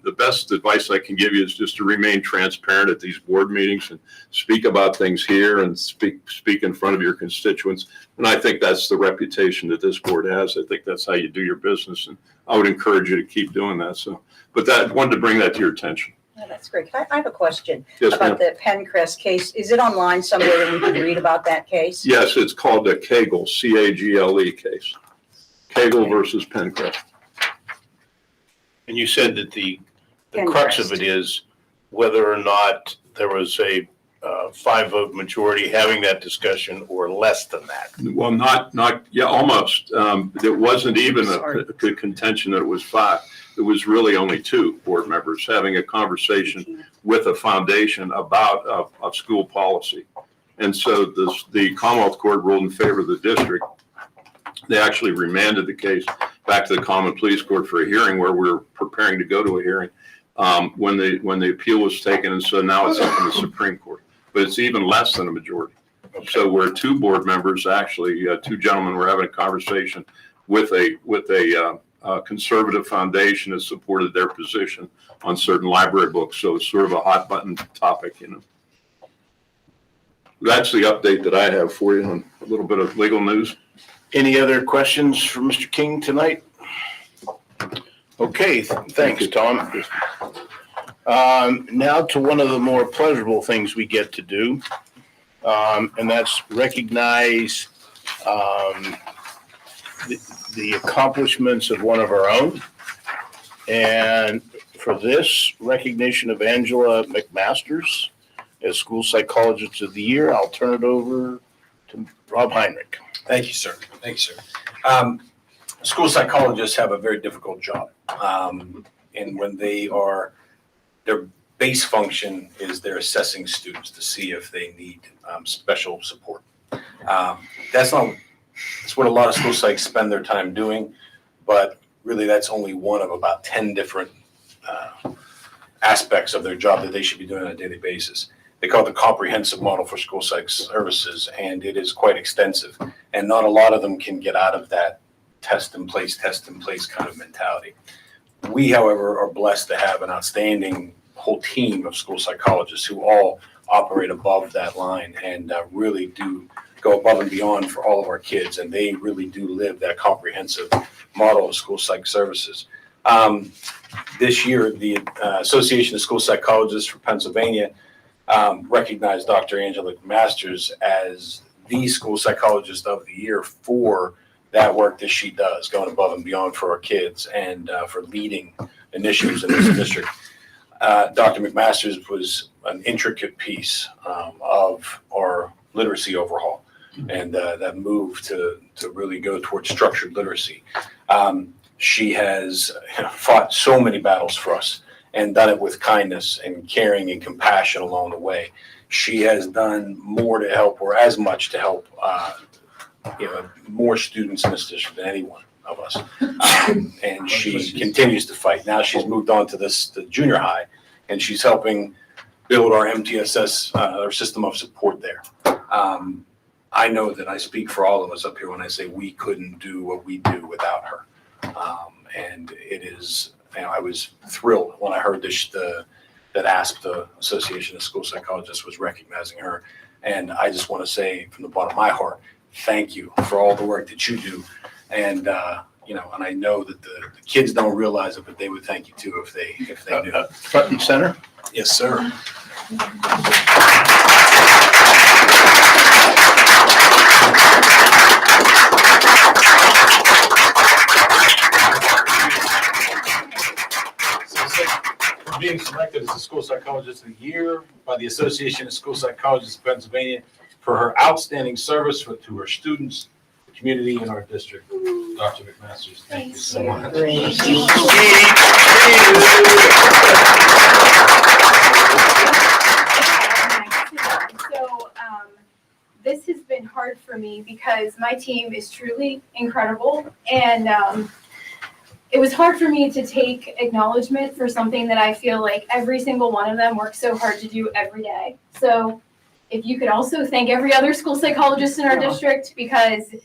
the best advice I can give you is just to remain transparent at these board meetings and speak about things here and speak in front of your constituents. And I think that's the reputation that this board has. I think that's how you do your business, and I would encourage you to keep doing that. So, but that wanted to bring that to your attention. Oh, that's great. I have a question Yes, about ma'am. the Pencrest case. Is it online somewhere that we can read about that case? Yes, it's called the Cagle, C-A-G-L-E case. Cagle versus Pencrest. And you said that the crux of it is whether or not there was a 5-vote majority having that discussion or less than that. Well, yeah, almost. It wasn't even a contention that it was 5. It was really only 2 board members having a conversation with a foundation about a school policy. And so the Commonwealth Court ruled in favor of the district. They actually remanded the case back to the Common Pleas Court for a hearing, where we're preparing to go to a hearing when the appeal was taken. And so now it's up in the Supreme Court, but it's even less than a majority. Okay. So we're 2 board members, actually 2 gentlemen, were having a conversation with a conservative foundation that supported their position on certain library books. So it's sort of a hot button topic, you know. That's the update that I have for you on a little bit of legal news. Any other questions for Mr. King tonight? Okay, thanks, Tom. Now to one of the more pleasurable things we get to do, and that's recognize the accomplishments of one of our own. And for this recognition of Angela McMasters as School Psychologist of the Year, I'll turn it over to Rob Heinrich. Thank you, sir. Thank you, sir. School psychologists have a very difficult job. And when their base function is they're assessing students to see if they need special support. That's what a lot of school psychs spend their time doing, but really that's only one of about 10 different aspects of their job that they should be doing on a daily basis. They call it the comprehensive model for school psych services, and it is quite extensive. And not a lot of them can get out of that test in place kind of mentality. We, however, are blessed to have an outstanding whole team of school psychologists who all operate above that line and really do go above and beyond for all of our kids. And they really do live that comprehensive model of school psych services. This year, the Association of School Psychologists for Pennsylvania recognized Dr. Angela McMasters as the school psychologist of the year for that work that she does, going above and beyond for our kids and for leading initiatives in this district. Dr. McMaster's was an intricate piece of our literacy overhaul and that move to really go towards structured literacy. She has fought so many battles for us and done it with kindness and caring and compassion along the way. She has done more to help, or as much to help, more students in this district than any one of us. And she continues to fight. Now she's moved on to the junior high, and she's helping build our MTSS, our system of support there. I know that I speak for all of us up here when I say we couldn't do what we do without her. And it is, I was thrilled when I heard that ASP, the Association of School Psychologists, was recognizing her. And I just want to say from the bottom of my heart, thank you for all the work that you do. And, and I know that the kids don't realize it, but they would thank you too if they knew. Front and center. Yes, sir. For being selected as the School Psychologist of the Year by the Association of School Psychologists of Pennsylvania for her outstanding service to her students, the community, and our district. Dr. McMaster, thank you so much. So, this has been hard for me because my team is truly incredible, and it was hard for me to take acknowledgement for something that I feel like every single one of them works so hard to do every day. So if you could also thank every other school psychologist in our district, because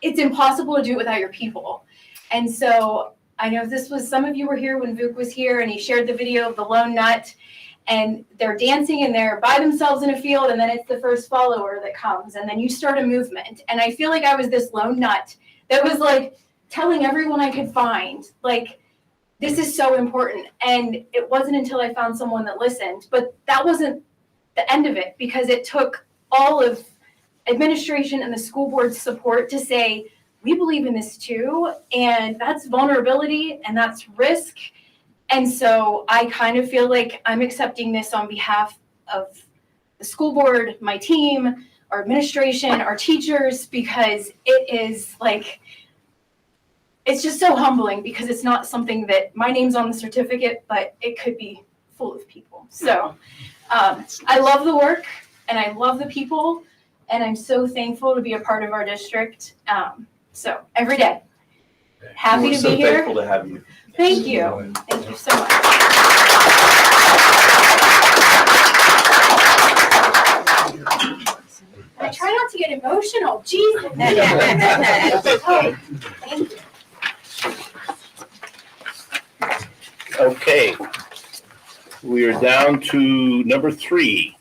it's impossible to do it without your people. And so I know some of you were here when Vuk was here and he shared the video of the lone nut, and they're dancing and they're by themselves in a field, and then it's the first follower that comes, and then you start a movement. And I feel like I was this lone nut that was like telling everyone I could find, like, this is so important. And it wasn't until I found someone that listened, but that wasn't the end of it, because it took all of administration and the school board's support to say, we believe in this too, and that's vulnerability and that's risk. And so I kind of feel like I'm accepting this on behalf of the school board, my team, our administration, our teachers, because it is like, it's just so humbling, because it's not something that my name's on the certificate, but it could be full of people. So I love the work and I love the people, and I'm so thankful to be a part of our district. So every day, happy to be here. Thankful to have you. Thank you. Thank you so much. I try not to get emotional. Jesus. Oh, thank you. Okay. We are down to number 3,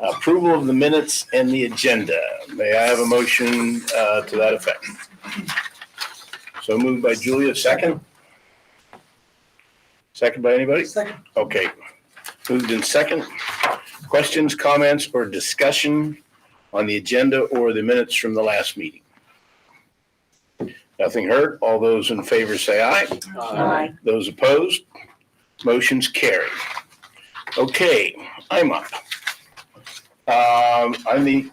approval of the minutes and the agenda. May I have a motion to that effect? So moved by Julia, second? Second by anybody? Second. Okay. Moved in second. Questions, comments, or discussion on the agenda or the minutes from the last meeting? Nothing heard. All those in favor say aye. Aye. Those opposed? Motion's carried. Okay, I'm up.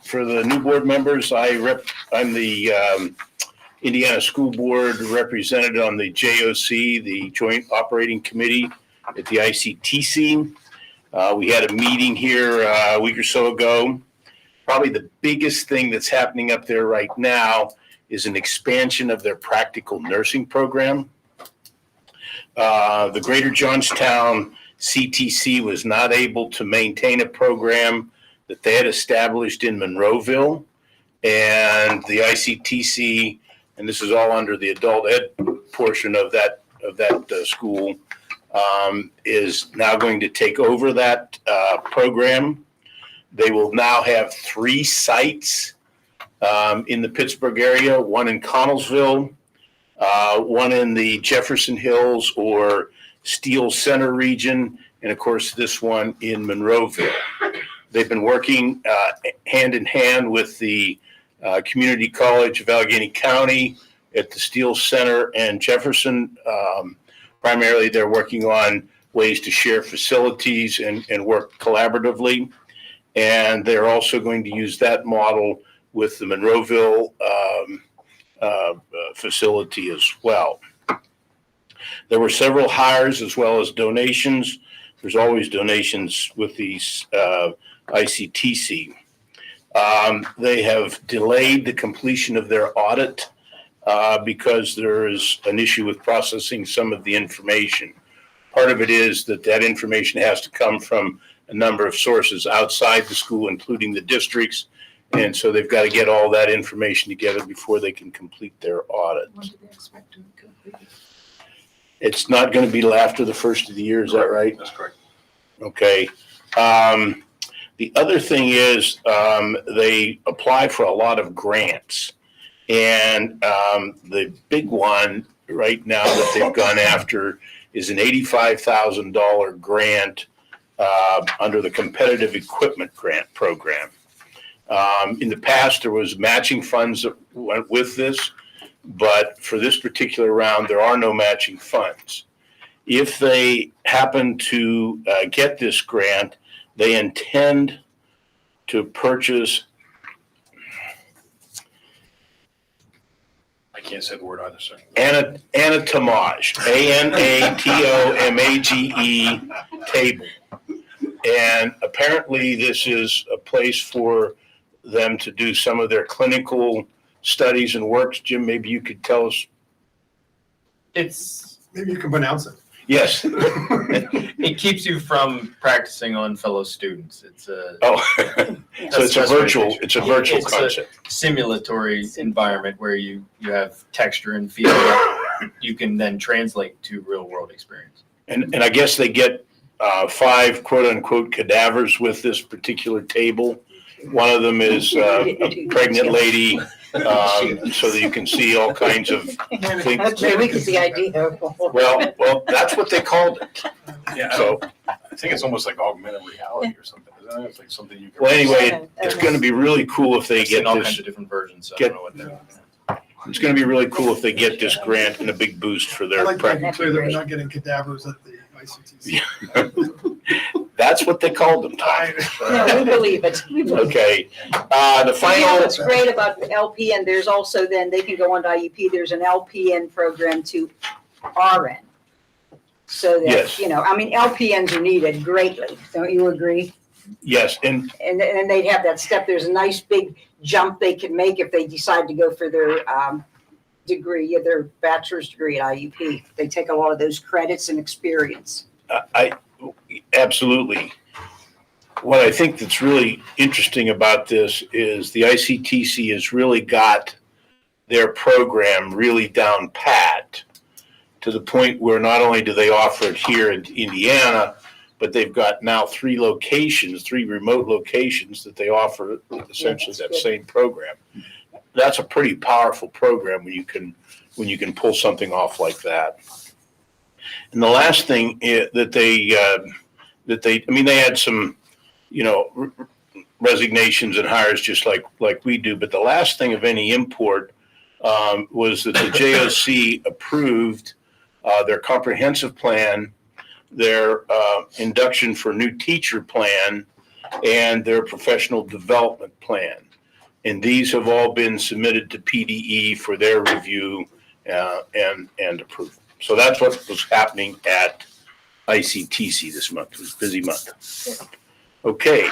For the new board members, I'm the Indiana School Board represented on the JOC, the Joint Operating Committee at the ICTC. We had a meeting here a week or so ago. Probably the biggest thing that's happening up there right now is an expansion of their practical nursing program. The Greater Johnstown CTC was not able to maintain a program that they had established in Monroeville, and the ICTC, and this is all under the adult ed portion of that school, is now going to take over that program. They will now have 3 sites in the Pittsburgh area, one in Connellsville, one in the Jefferson Hills or Steel Center region, and of course this one in Monroeville. They've been working hand in hand with the Community College of Allegheny County at the Steele Center and Jefferson. Primarily, they're working on ways to share facilities and work collaboratively. And they're also going to use that model with the Monroeville facility as well. There were several hires as well as donations. There's always donations with these ICTC. They have delayed the completion of their audit because there is an issue with processing some of the information. Part of it is that that information has to come from a number of sources outside the school, including the districts. And so they've got to get all that information together before they can complete their audit. When do they expect to complete? It's not going to be till after the first of the year, is that right? That's correct. Okay. The other thing is they apply for a lot of grants. And the big one right now that they've gone after is an $85,000 grant under the Competitive Equipment Grant Program. In the past, there was matching funds that went with this, but for this particular round, there are no matching funds. If they happen to get this grant, they intend to purchase. I can't say the word either, sir. Anatomage, ANATOMAGE table. And apparently this is a place for them to do some of their clinical studies and works. Jim, maybe you could tell us. Maybe you can pronounce it. Yes. It keeps you from practicing on fellow students. It's a Oh, so it's a virtual concept. Simulatory environment where you have texture and feel that you can then translate to real world experience. And I guess they get 5 quote unquote cadavers with this particular table. One of them is a pregnant lady, so that you can see all kinds of things. Maybe we could see ID. Well, that's what they called it. Yeah, So, I think it's almost like augmented reality or something. Isn't it? It's like something you can. well, anyway, it's going to be really cool if they I've seen get all this. kinds of different versions, so I get- don't know what they're. It's going to be really cool if they get this grant and a big boost for I'd their like to make practice. it clear that we're not getting cadavers at the ICTC. That's what they called them, Tom. No, we believe it. Okay, the Yeah, final, what's great about LPN, there's also then, they can go on to IUP, there's an LPN program to RN. So that, Yes. I mean, LPNs are needed greatly, don't you agree? yes, and And they'd have that step, there's a nice big jump they can make if they decide to go for their degree, their bachelor's degree at IUP. They take a lot of those credits and experience. I absolutely. What I think that's really interesting about this is the ICTC has really got their program really down pat to the point where not only do they offer it here in Indiana, but they've got now 3 remote locations that they offer essentially that same program. That's a pretty powerful program when you can pull something off like that. And the last thing that they had some, resignations and hires just like we do. But the last thing of any import was that the JOC approved their comprehensive plan, their induction for new teacher plan, and their professional development plan. And these have all been submitted to PDE for their review and approval. So that's what was happening at ICTC this month. It was a busy month. Okay,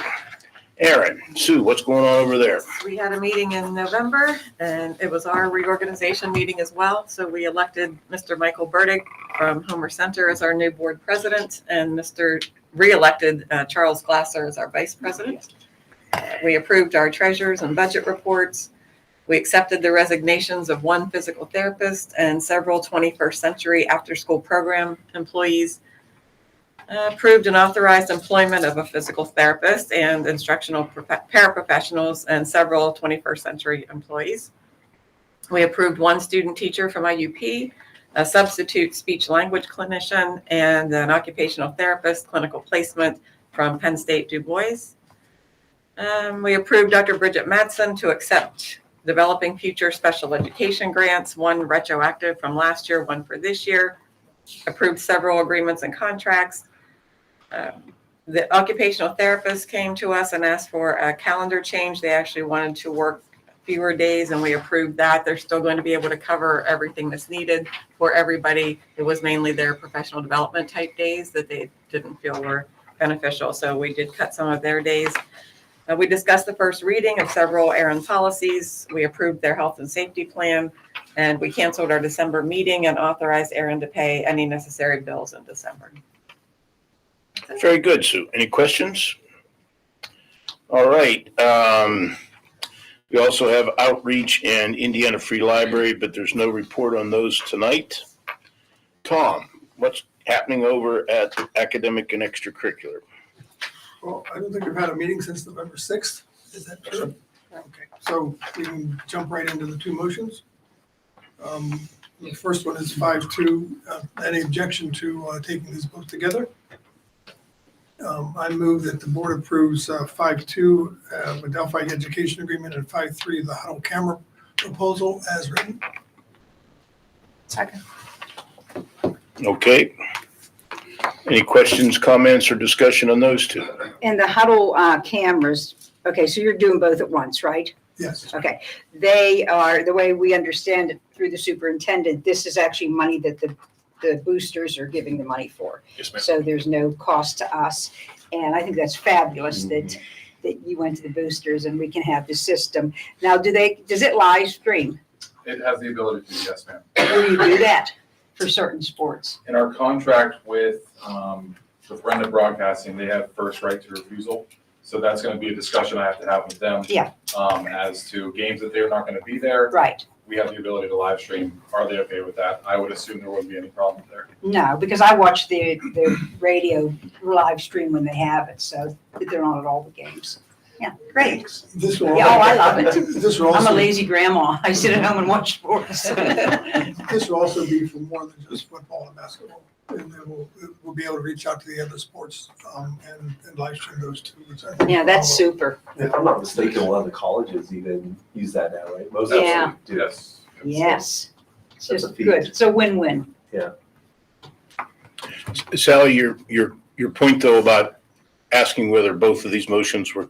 Aaron, Sue, what's going on over there? We had a meeting in November, and it was our reorganization meeting as well. So we elected Mr. Michael Burdick from Homer Center as our new board president, and re-elected Charles Glasser as our vice president. We approved our treasurers and budget reports. We accepted the resignations of 1 physical therapist and several 21st century after-school program employees. Approved and authorized employment of a physical therapist and instructional paraprofessionals and several 21st century employees. We approved 1 student teacher from IUP, a substitute speech language clinician, and an occupational therapist clinical placement from Penn State Du Bois. We approved Dr. Bridget Mattson to accept developing future special education grants, one retroactive from last year, one for this year. Approved several agreements and contracts. The occupational therapist came to us and asked for a calendar change. They actually wanted to work fewer days, and we approved that. They're still going to be able to cover everything that's needed for everybody. It was mainly their professional development type days that they didn't feel were beneficial, so we did cut some of their days. We discussed the first reading of several Aaron policies. We approved their health and safety plan, and we canceled our December meeting and authorized Aaron to pay any necessary bills in December. Very good, Sue. Any questions? All right. We also have outreach and Indiana Free Library, but there's no report on those tonight. Tom, what's happening over at academic and extracurricular? Well, I don't think we've had a meeting since November 6th. Is that true? Okay, so we can jump right into the two motions. The first one is 5-2. Any objection to taking these both together? I move that the board approves 5-2, the Delphi Education Agreement, and 5-3, the huddle camera proposal as written. Second. Okay. Any questions, comments, or discussion on those two? And the huddle cameras, okay, so you're doing both at once, right? Yes. Okay, they are, the way we understand it through the superintendent, this is actually money that the boosters are giving the money for. Yes, ma'am. So there's no cost to us. And I think that's fabulous that you went to the boosters and we can have the system. Now, does it live stream? It has the ability to, yes, ma'am. Will you do that for certain sports? In our contract with Brenda Broadcasting, they have first right to refusal. So that's going to be a discussion I have to have with them. Yeah. As to games that they're not going to be there. Right. We have the ability to live stream. Are they okay with that? I would assume there wouldn't be any problem there. No, because I watch the radio live stream when they have it, so they're on at all the games. Yeah, great. This will Yeah, oh, I love it. This will I'm a also, lazy grandma. I sit at home and watch sports. this will also be for more than just football and basketball. And then we'll be able to reach out to the other sports and live stream those two. Which I think Yeah, that's super. If I'm not mistaken, a lot of the colleges even use that now, right? Most Yeah. do. Yes. Yes. It's That's a just feat. good. It's a win-win. Sally, your point though about asking whether both of these motions were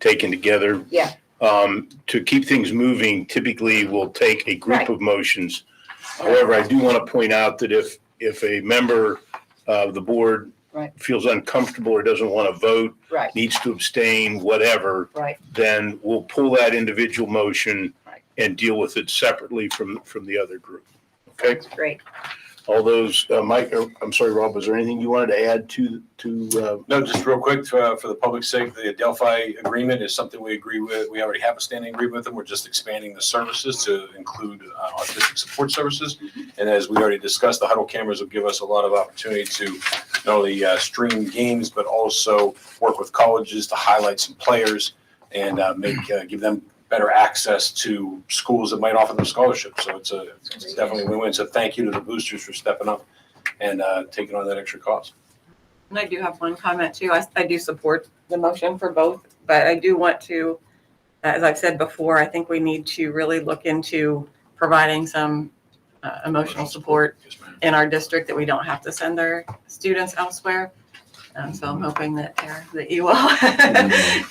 taken together. Yeah. To keep things moving, typically we'll take a group Right. of motions. However, I do want to point out that if a member of the board Right. feels uncomfortable or doesn't want to vote, Right, needs to abstain, whatever, right. then we'll pull that individual motion Right. and deal with it separately from the other group. Okay? That's great. All those, Mike, I'm sorry, Rob, was there anything you wanted to add to No, just real quick, for the public's sake, the Delphi agreement is something we agree with. We already have a standing agreement with them. We're just expanding the services to include autistic support services. And as we already discussed, the huddle cameras will give us a lot of opportunity to not only stream games, but also work with colleges to highlight some players and give them better access to schools that might offer them scholarships. So it's definitely a win-win. So thank you to the boosters for stepping up and taking on that extra cost. And I do have one comment too. I do support the motion for both, but I do want to, as I've said before, I think we need to really look into providing some emotional support in our district that we don't have to send our students elsewhere. So I'm hoping that you will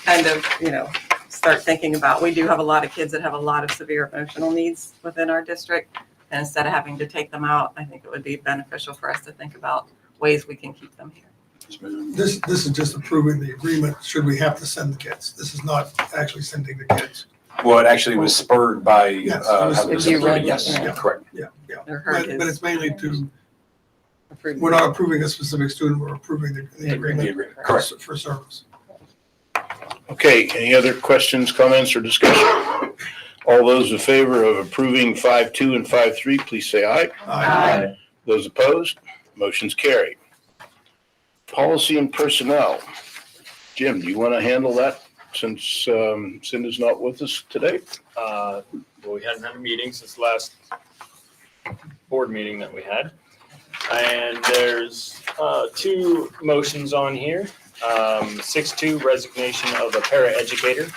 kind of, start thinking about, we do have a lot of kids that have a lot of severe emotional needs within our district. And instead of having to take them out, I think it would be beneficial for us to think about ways we can keep them here. This is just approving the agreement, should we have to send the kids. This is not actually sending the kids. Well, it actually was spurred by. Yes. If you read Yes, that, yeah. correct. Yeah. Or heard But it's mainly to, approved. we're not approving a specific student, we're approving the The agreement agreement, correct. for service. Okay, any other questions, comments, or discussion? All those in favor of approving 5-2 and 5-3, please say aye. Aye. Those opposed, motion's carried. Policy and personnel. Jim, do you want to handle that since Cinda's not with us today? Well, we hadn't had a meeting since the last board meeting that we had. And there's two motions on here. 6.2, resignation of a paraeducator.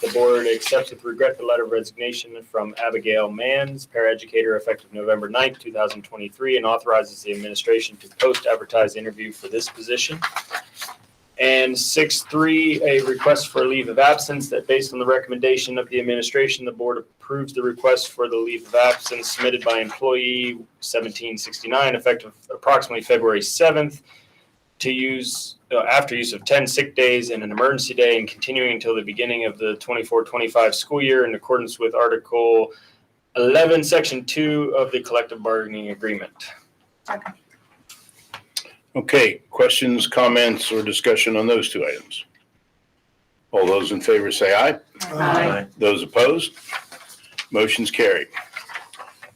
The board accepts with regret the letter of resignation from Abigail Manns, paraeducator, effective November 9th, 2023, and authorizes the administration to post advertise interview for this position. And 6.3, a request for a leave of absence that based on the recommendation of the administration, the board approves the request for the leave of absence submitted by employee 1769, effective approximately February 7th, to use after use of 10 sick days and an emergency day, and continuing until the beginning of the 24-25 school year in accordance with Article 11, Section 2 of the collective bargaining agreement. Okay, questions, comments, or discussion on those two items? All those in favor say aye. Aye. Those opposed? Motion's carried.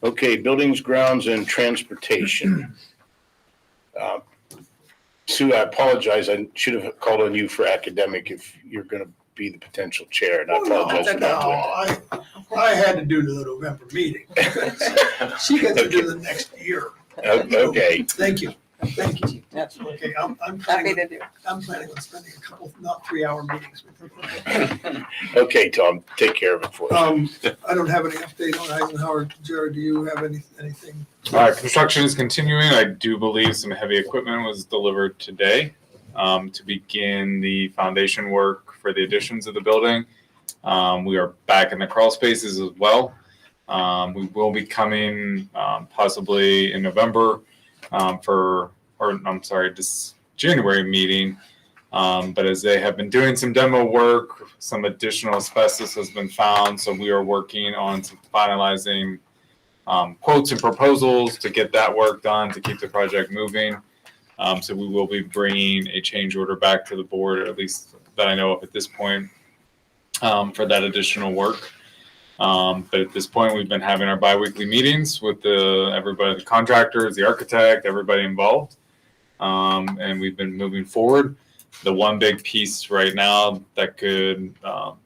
Okay, buildings, grounds, and transportation. Sue, I apologize. I should have called on you for academic if you're going to be the potential chair, and I apologize for not doing that. I had to do the November meeting. She gets to do the next year. Okay, Thank you. Thank you. That's Okay, I'm happy planning, to do. I'm planning on spending a couple, not 3-hour meetings with her. okay, Tom, take care of it for us. I don't have any update on Eisenhower. Jared, do you have anything? Construction is continuing. I do believe some heavy equipment was delivered today to begin the foundation work for the additions of the building. We are back in the crawl spaces as well. We will be coming possibly in November this January meeting. But as they have been doing some demo work, some additional asbestos has been found. So we are working on some finalizing quotes and proposals to get that work done to keep the project moving. So we will be bringing a change order back to the board, or at least that I know of at this point, for that additional work. But at this point, we've been having our biweekly meetings with everybody, the contractors, the architect, everybody involved. And we've been moving forward. The one big piece right now that could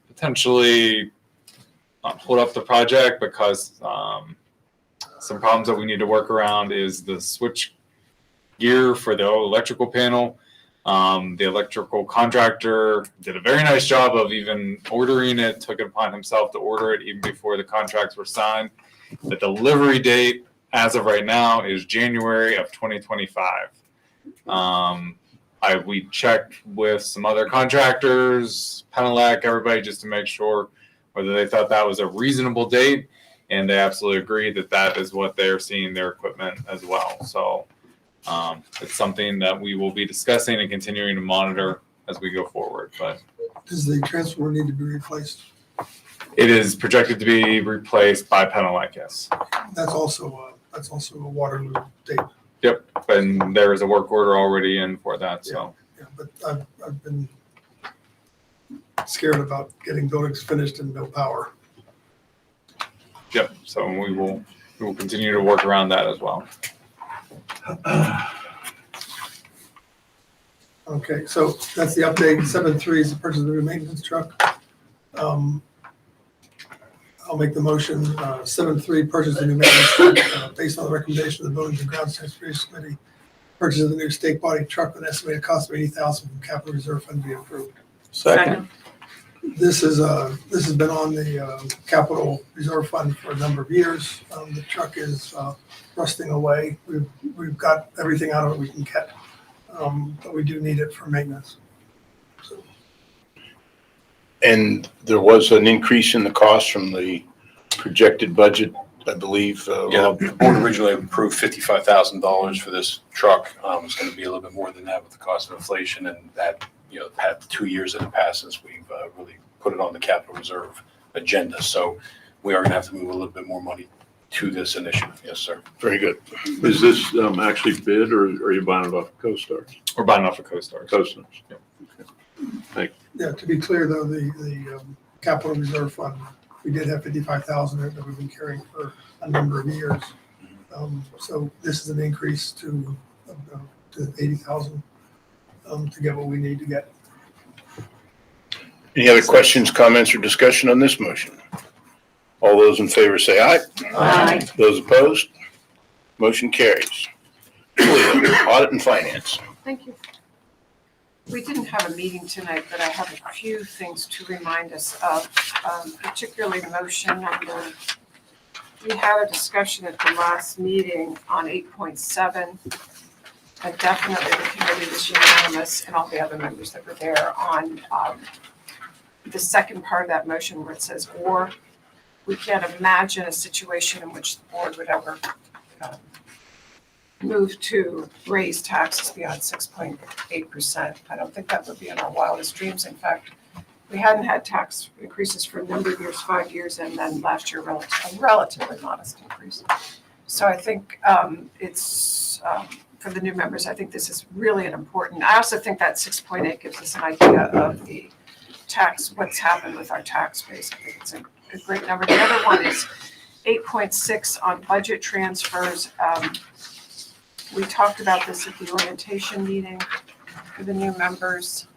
potentially hold up the project because some problems that we need to work around is the switch gear for the electrical panel. The electrical contractor did a very nice job of even ordering it, took it upon himself to order it even before the contracts were signed. The delivery date as of right now is January of 2025. We checked with some other contractors, Penelec, everybody, just to make sure whether they thought that was a reasonable date. And they absolutely agree that that is what they're seeing their equipment as well. So it's something that we will be discussing and continuing to monitor as we go forward. But Does the transformer need to be replaced? it is projected to be replaced by Penelec, yes. That's also a Waterloo date. Yep, and there is a work order already in for that, so. Yeah, but I've been scared about getting buildings finished and no power. Yep, so we will continue to work around that as well. Okay, so that's the update. 7.3 is the purchase of the new maintenance truck. I'll make the motion. 7.3, purchase of the new maintenance truck based on the recommendation of the Buildings and Grounds Transportation Committee. Purchase of the new stake body truck with an estimated cost of $80,000 from capital reserve fund be approved. Second. This has been on the capital reserve fund for a number of years. The truck is rusting away. We've got everything out of it we can get, but we do need it for maintenance. And there was an increase in the cost from the projected budget, I believe. Yeah, the board originally approved $55,000 for this truck. It's going to be a little bit more than that with the cost of inflation, and that, the 2 years that have passed since we've really put it on the capital reserve agenda. So we are going to have to move a little bit more money to this initiative. Yes, sir. Very good. Is this actually bid, or are you buying it off CoStarz? We're buying off of CoStarz. CoStarz. Yeah, to be clear though, the capital reserve fund, we did have 55,000 that we've been carrying for a number of years. So this is an increase to 80,000 to get what we need to get. Any other questions, comments, or discussion on this motion? All those in favor say aye. Aye. Those opposed? Motion carries. Julia, Audit and Finance. Thank you. We didn't have a meeting tonight, but I have a few things to remind us of, particularly motion number. We had a discussion at the last meeting on 8.7. And definitely the committee was unanimous, and all the other members that were there, on the second part of that motion where it says "or." We can't imagine a situation in which the board would ever move to raise taxes beyond 6.8%. I don't think that would be in our wildest dreams. In fact, we hadn't had tax increases for a number of years, 5 years, and then last year a relatively modest increase. So I think it's, for the new members, I think this is really an important, I also think that 6.8 gives us an idea of the tax, what's happened with our tax base. I think it's a great number. The other one is 8.6 on budget transfers. We talked about this at the orientation meeting for the new members,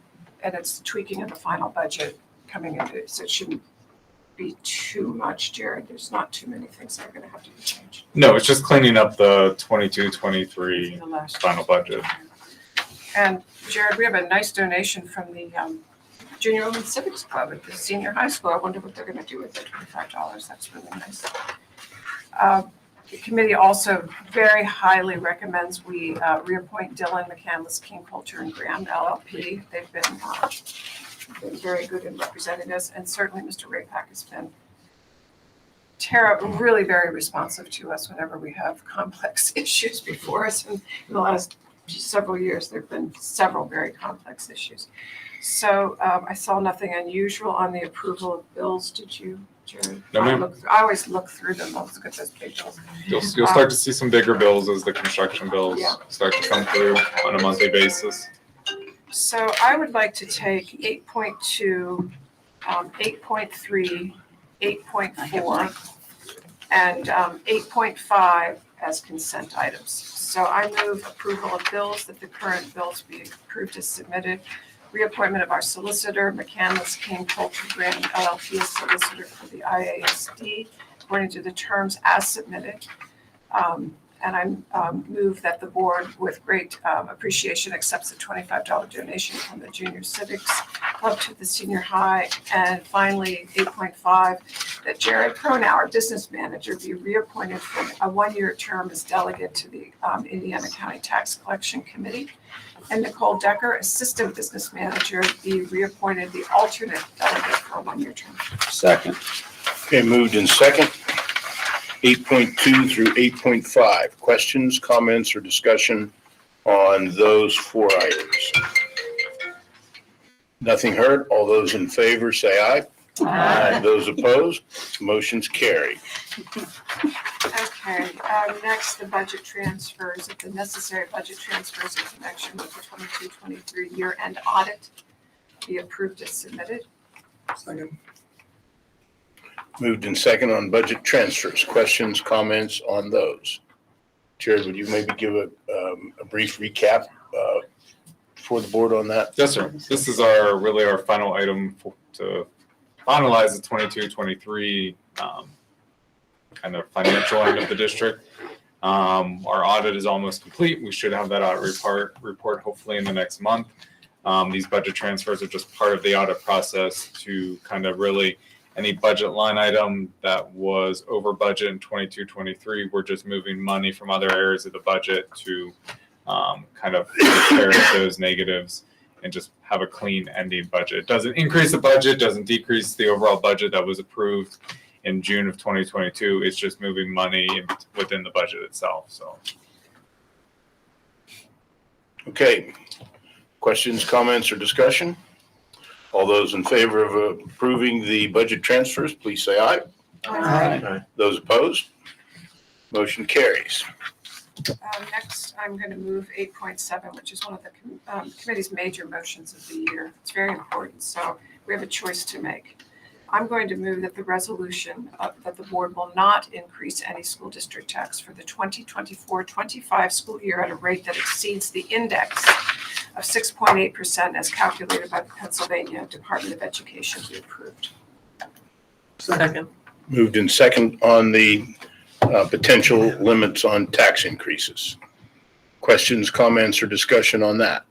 and it's tweaking of the final budget coming into, so it shouldn't be too much, Jared. There's not too many things that are gonna have to be changed No, it's just cleaning up the 22-23 in the last. final budget. And Jared, we have a nice donation from the Junior Women's Civics Club at the senior high school. I wonder what they're gonna do with the $25. That's really nice. The committee also very highly recommends we reappoint Dylan McCandless, King Culture and Graham LLP. They've been very good in representing us, and certainly Mr. Rapak has been really very responsive to us whenever we have complex issues before us. And in the last several years, there have been several very complex issues. So I saw nothing unusual on the approval of bills. Did you, Jared? No, ma'am. I always look through them. I'll look at those big bills. You'll start to see some bigger bills as the construction bills Yeah. start to come through on a monthly basis. So I would like to take 8.2, 8.3, 8.4, and 8.5 as consent items. So I move approval of bills, that the current bills be approved as submitted. Reappointment of our solicitor, McCandless, King, Culture, Graham, LLP as solicitor for the IASD, according to the terms as submitted. And I move that the board, with great appreciation, accepts a $25 donation from the Junior Civics Club to the senior high. And finally, 8.5, that Jared Cronauer, business manager, be reappointed for a 1-year term as delegate to the Indiana County Tax Collection Committee. And Nicole Decker, assistant business manager, be reappointed the alternate delegate for a 1-year term. Second. Okay, moved in second. 8.2 through 8.5. Questions, comments, or discussion on those 4 items? Nothing heard. All those in favor say aye. Aye. Those opposed, motion's carried. Okay, next, the budget transfers, the necessary budget transfers in connection with the 22-23 year-end audit be approved as submitted. Second. Moved in second on budget transfers. Questions, comments on those? Jared, would you maybe give a brief recap for the board on that? Yes, sir. This is really our final item to finalize the 22-23 kind of financial end of the district. Our audit is almost complete. We should have that audit report hopefully in the next month. These budget transfers are just part of the audit process to kind of really, any budget line item that was over budget in 22-23, we're just moving money from other areas of the budget to kind of repair those negatives and just have a clean ending budget. It doesn't increase the budget, doesn't decrease the overall budget that was approved in June of 2022. It's just moving money within the budget itself. So, Okay. Questions, comments, or discussion? All those in favor of approving the budget transfers, please say aye. Aye. Those opposed? Motion carries. Next, I'm going to move 8.7, which is one of the committee's major motions of the year. It's very important, so we have a choice to make. I'm going to move that the resolution that the board will not increase any school district tax for the 2024-25 school year at a rate that exceeds the index of 6.8% as calculated by the Pennsylvania Department of Education be approved. Second. Moved in second on the potential limits on tax increases. Questions, comments, or discussion on that?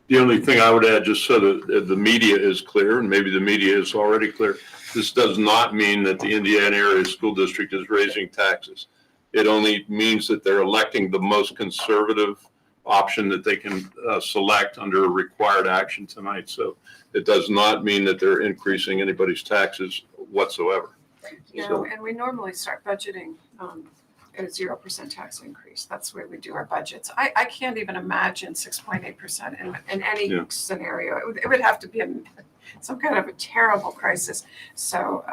The only thing I would add, just so that the media is clear, and maybe the media is already clear, this does not mean that the Indiana Area School District is raising taxes. It only means that they're electing the most conservative option that they can select under a required action tonight. So it does not mean that they're increasing anybody's taxes whatsoever. No, and we normally start budgeting at a 0% tax increase. That's the way we do our budgets. I can't even imagine 6.8% in any Yeah. scenario. It would have to be some kind of a terrible crisis. So,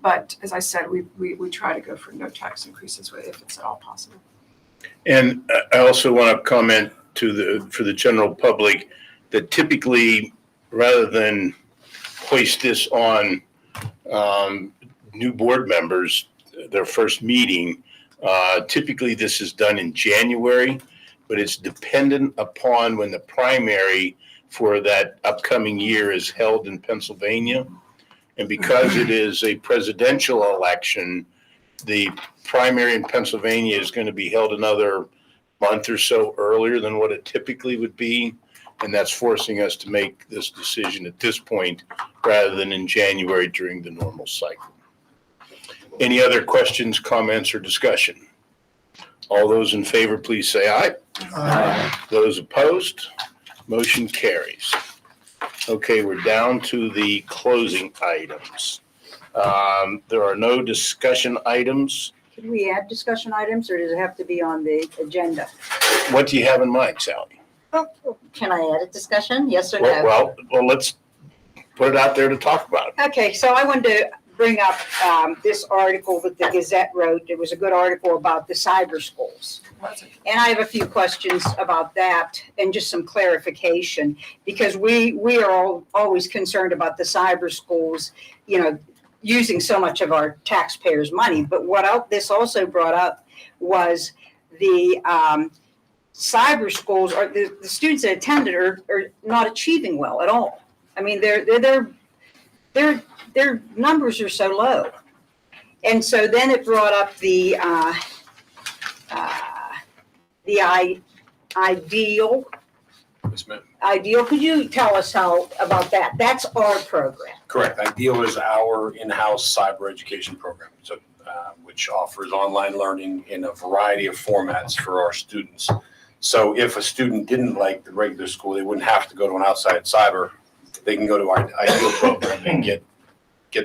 but as I said, we try to go for no tax increases if it's at all possible. And I also want to comment for the general public that typically, rather than hoist this on new board members, their first meeting, typically this is done in January, but it's dependent upon when the primary for that upcoming year is held in Pennsylvania. And because it is a presidential election, the primary in Pennsylvania is going to be held another month or so earlier than what it typically would be. And that's forcing us to make this decision at this point rather than in January during the normal cycle. Any other questions, comments, or discussion? All those in favor, please say aye. Those opposed, motion carries. Okay, we're down to the closing items. There are no discussion items. Can we add discussion items, or does it have to be on the agenda? What do you have in mind, Sally? Can I add a discussion? Yes or no? Well, let's put it out there to talk about. Okay, so I wanted to bring up this article that the Gazette wrote. It was a good article about the cyber schools. And I have a few questions about that and just some clarification, because we are all always concerned about the cyber schools, using so much of our taxpayers' money. But what this also brought up was the cyber schools, or the students that attended are not achieving well at all. I mean, their numbers are so low. And so then it brought up the ideal. Yes, ma'am. Ideal, could you tell us about that? That's our program. Correct. IDEAL is our in-house cyber education program, so which offers online learning in a variety of formats for our students. So if a student didn't like the regular school, they wouldn't have to go to an outside cyber. They can go to our IDEAL program and get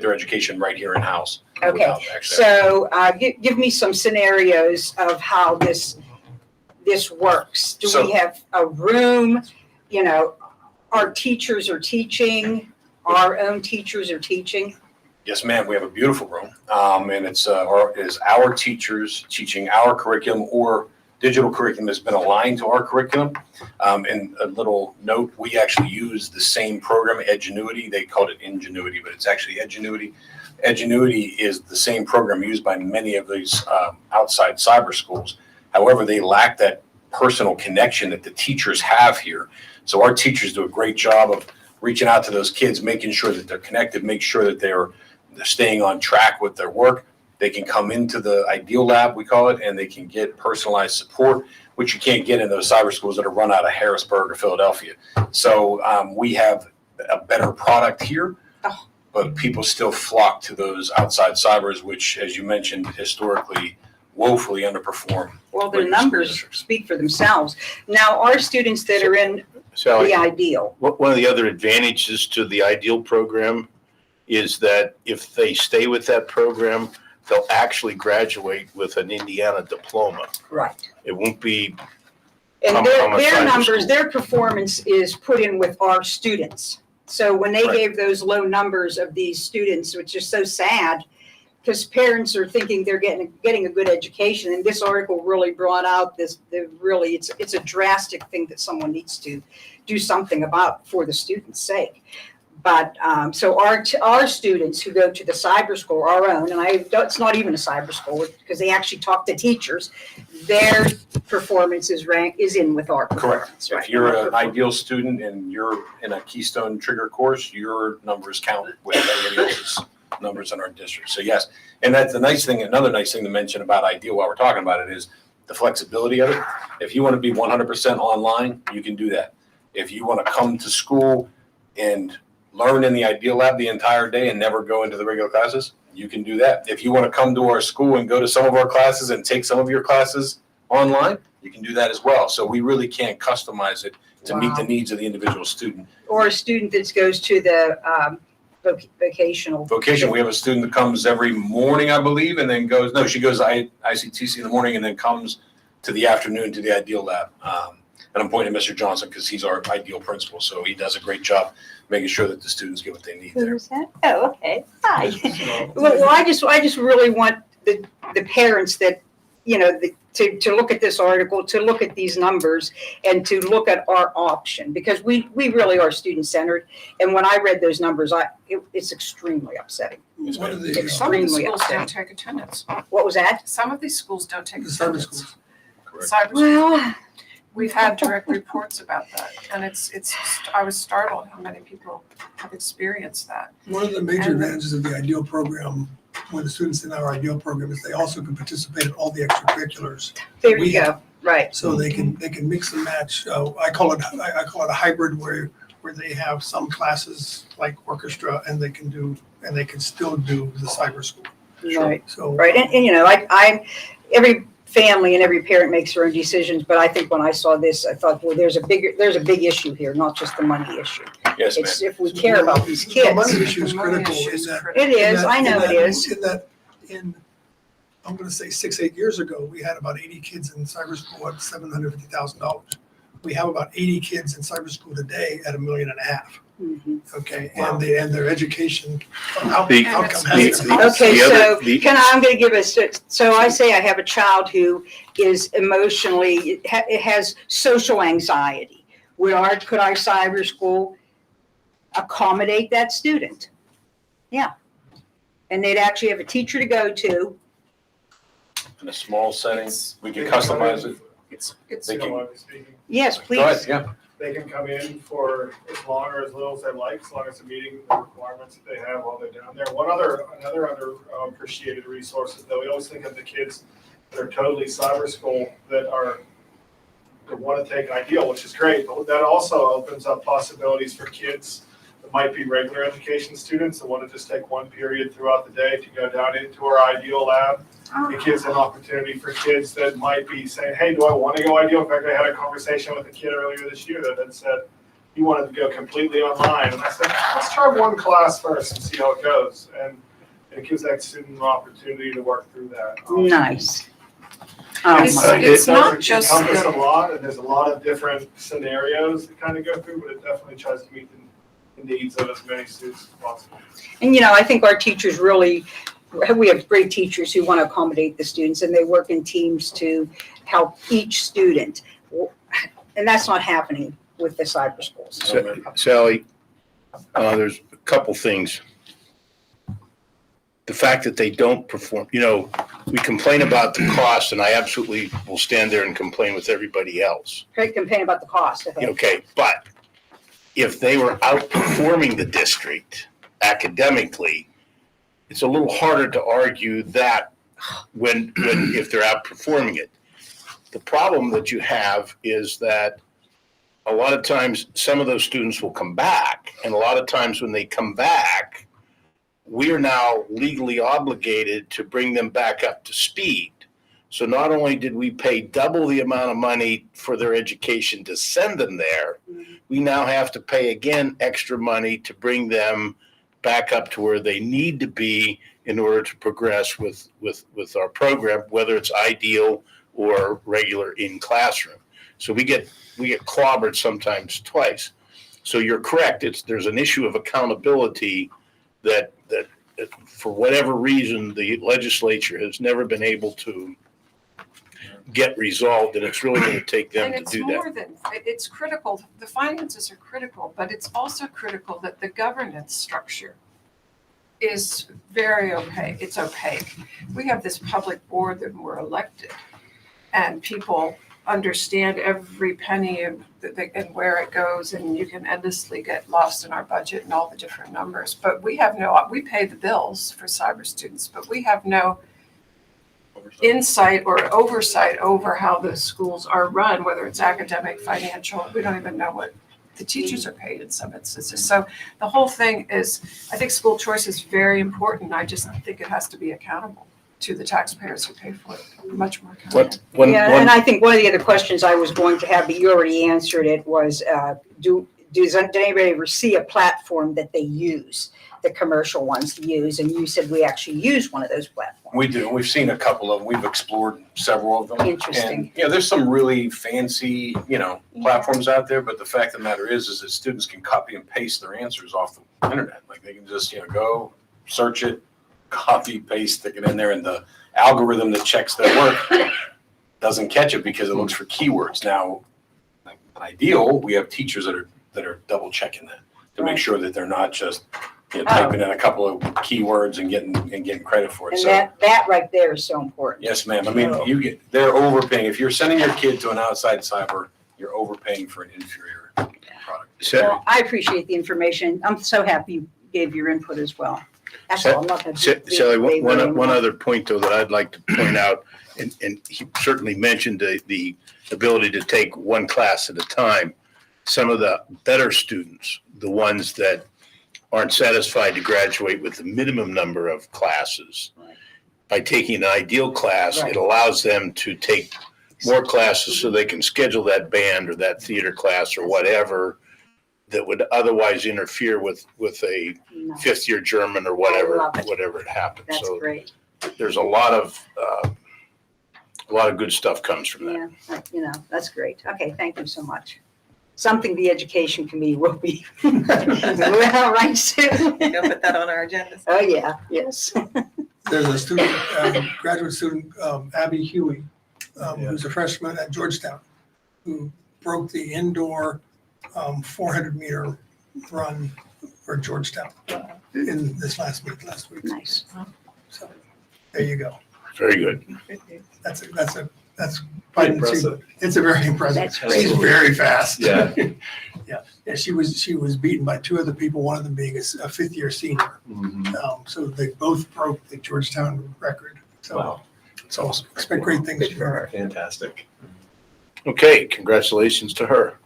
their education right here in-house. Okay, so give me some scenarios of how this works. Do we have a room? Our teachers are teaching, our own teachers are teaching? Yes, ma'am. We have a beautiful room, and it is our teachers teaching our curriculum, or digital curriculum has been aligned to our curriculum. And a little note, we actually use the same program, Edgenuity. They called it Ingenuity, but it's actually Edgenuity. Edgenuity is the same program used by many of these outside cyber schools. However, they lack that personal connection that the teachers have here. So our teachers do a great job of reaching out to those kids, making sure that they're connected, make sure that they're staying on track with their work. They can come into the IDEAL lab, we call it, and they can get personalized support, which you can't get in those cyber schools that are run out of Harrisburg or Philadelphia. So we have a better product here, but people still flock to those outside cybers, which, as you mentioned, historically woefully underperform. Well, their numbers speak for themselves. Now, our students that are in Sally, the IDEAL. one of the other advantages to the IDEAL program is that if they stay with that program, they'll actually graduate with an Indiana diploma. Right. It won't be. And their numbers, their performance is put in with our students. So when they gave those low numbers of these students, which is so sad, because parents are thinking they're getting a good education, and this article really brought out it's a drastic thing that someone needs to do something about for the students' sake. But so our students who go to the cyber school, our own, and it's not even a cyber school because they actually talk to teachers, their performance is in with our performance. Correct. If you're an IDEAL student and you're in a Keystone Trigger course, your numbers count with everybody else's numbers in our district. So yes, and that's the nice thing. Another nice thing to mention about IDEAL while we're talking about it is the flexibility of it. If you want to be 100% online, you can do that. If you want to come to school and learn in the Ideal Lab the entire day and never go into the regular classes, you can do that. If you want to come to our school and go to some of our classes and take some of your classes online, you can do that as well. So we really can't customize it to meet the Wow. needs of the individual student. Or a student that goes to the vocational. Vocation, we have a student that comes every morning, I believe, and then goes, no, she goes to ICTC in the morning and then comes to the afternoon to the Ideal Lab. And I'm pointing at Mr. Johnson because he's our ideal principal. So he does a great job making sure that the students get what they need there. Who's that? Oh, okay. Hi. Well, I just really want the parents that, you know, to look at this article, to look at these numbers, and to look at our option, because we really are student-centered. And when I read those numbers, it's extremely upsetting. Yes, One ma'am. of the, Some of the Extremely schools upsetting. don't take attendance. What was that? Some of these schools don't take the cyber attendance. schools. Correct. Cyber schools. Well, We've had direct reports about that, and I was startled how many people have experienced that. One of the major And- advantages of the Ideal program, when the students in our Ideal program, is they also can participate in all the extracurriculars. there you go. Right. So they can mix and match. I call it a hybrid where they have some classes like orchestra and they can still do the cyber school. Right. So. Right. And you know, every family and every parent makes their own decisions, but I think when I saw this, I thought, well, there's a big issue here, not just the money issue. Yes, ma'am. It's if we care about these The money kids. issue is The money critical issue in is that. critical. It is, I know it is. I'm gonna say 6-8 years ago, we had about 80 kids in cyber school at $750,000. We have about 80 kids in cyber school today at $1.5 million. Mhm. Okay, Wow. and their education outcome The- has. Okay, The other- so the- I'm gonna give so I say I have a child who is emotionally, it has social anxiety. Could our cyber school accommodate that student? Yeah. And they'd actually have a teacher to go to. In a small setting, we can customize it. It's, They can- Yes, Go ahead, please. yeah. They can come in for as long or as little as they like, as long as they're meeting the requirements that they have while they're down there. Another underappreciated resource is that we always think of the kids that are totally cyber school that want to take Ideal, which is great, but that also opens up possibilities for kids that might be regular education students that want to just take one period throughout the day to go down into our Ideal Lab. It gives an opportunity for kids that might be saying, hey, do I want to go Ideal? In fact, I had a conversation with a kid earlier this year that had said he wanted to go completely online. And I said, let's try one class first and see how it goes. And it gives that student an opportunity to work through that. Nice. Oh, It's- my. it's not It just encompasses the- a lot, and there's a lot of different scenarios that kind of go through, but it definitely tries to meet the needs of as many students as possible. And, you know, I think our teachers really, we have great teachers who want to accommodate the students, and they work in teams to help each student. And that's not happening with the cyber schools. Sally, there's a couple things. The fact that they don't perform, we complain about the cost, and I absolutely will stand there and complain with everybody else. Great complaint about the cost, I think. Okay, but if they were outperforming the district academically, it's a little harder to argue that when if they're outperforming it. The problem that you have is that a lot of times some of those students will come back, and a lot of times when they come back, we are now legally obligated to bring them back up to speed. So not only did we pay double the amount of money for their education to send them there, we now have to pay again extra money to bring them back up to where they need to be in order to progress with our program, whether it's Ideal or regular in classroom. So we get clobbered sometimes twice. So you're correct. There's an issue of accountability that for whatever reason the legislature has never been able to get resolved, and it's really going to take them And to it's do that. more than, it's critical, the finances are critical, but it's also critical that the governance structure is very opaque, it's opaque. We have this public board that we're elected, and people understand every penny and where it goes, and you can endlessly get lost in our budget and all the different numbers. But we pay the bills for cyber students, but we have no insight or oversight over how the schools are run, whether it's academic, financial. We don't even know what the teachers are paid in some instances. So the whole thing is, I think school choice is very important. I just think it has to be accountable to the taxpayers who pay for it, much more accountable. Yeah, and I think one of the other questions I was going to have, but you already answered it, was did anybody ever see a platform that they use, the commercial ones use? And you said we actually use one of those platforms. We do. We've seen a couple of them. We've explored several of them. Interesting. And, there's some really fancy, platforms out there, but the fact of the matter is that students can copy and paste their answers off the internet. Like they can just, go search it, copy, paste, stick it in there, and the algorithm that checks their work doesn't catch it because it looks for keywords. Now, like ideal, we have teachers that are double checking that to make sure that they're not just typing in a couple of keywords and getting credit for it. And So that right there is so important. yes, ma'am. I mean, they're overpaying. If you're sending your kid to an outside cyber, you're overpaying for an inferior product. Well, I appreciate the information. I'm so happy you gave your input as well. That's all. I'm not going to. Sally, one other point though that I'd like to point out, and he certainly mentioned the ability to take one class at a time. Some of the better students, the ones that aren't satisfied to graduate with the minimum number of classes, by taking an ideal class, it allows them to take more classes so they can schedule that band or that theater class or whatever that would otherwise interfere with a fifth year German or whatever it happens. That's So great. there's a lot of good stuff comes from that. Yeah, that's great. Okay, thank you so much. Something the education committee will be right soon. Go put that on our agenda. Oh, yeah, yes. There's a student, graduate student, Abby Huey, who's a freshman at Georgetown, who broke the indoor 400-meter run for Georgetown in this last week. Nice. So there you go. Very good. That's Quite impressive. It's a very impressive. That's great. She's very fast. Yeah. Yeah, she was beaten by two other people, one of them being a fifth-year senior. So they both broke the Georgetown record. So Wow. it's awesome. Expect great things from her. Fantastic. Okay, congratulations to her.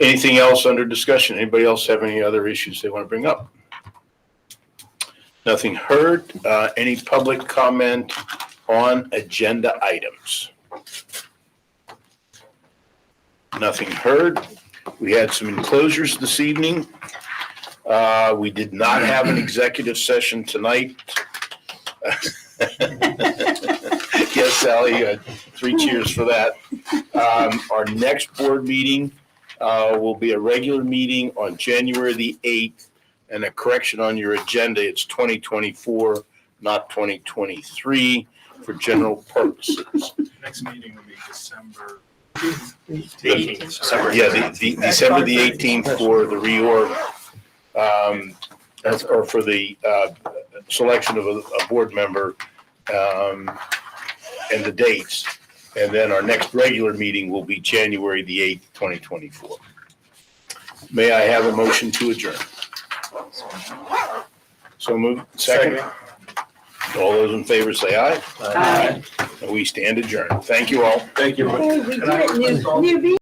Anything else under discussion? Anybody else have any other issues they want to bring up? Nothing heard. Any public comment on agenda items? Nothing heard. We had some enclosures this evening. We did not have an executive session tonight. Yes, Sally, you had 3 cheers for that. Our next board meeting will be a regular meeting on January the 8th. And a correction on your agenda, it's 2024, not 2023, for general purposes. Next meeting will be December. Yeah, the December the 18th for the reorg, or for the selection of a board member, and the dates. And then our next regular meeting will be January the 8th, 2024. May I have a motion to adjourn? So moved. Second. All those in favor say aye. Aye. And we stand adjourned. Thank you all. Thank you. Hey, we did it, newbie.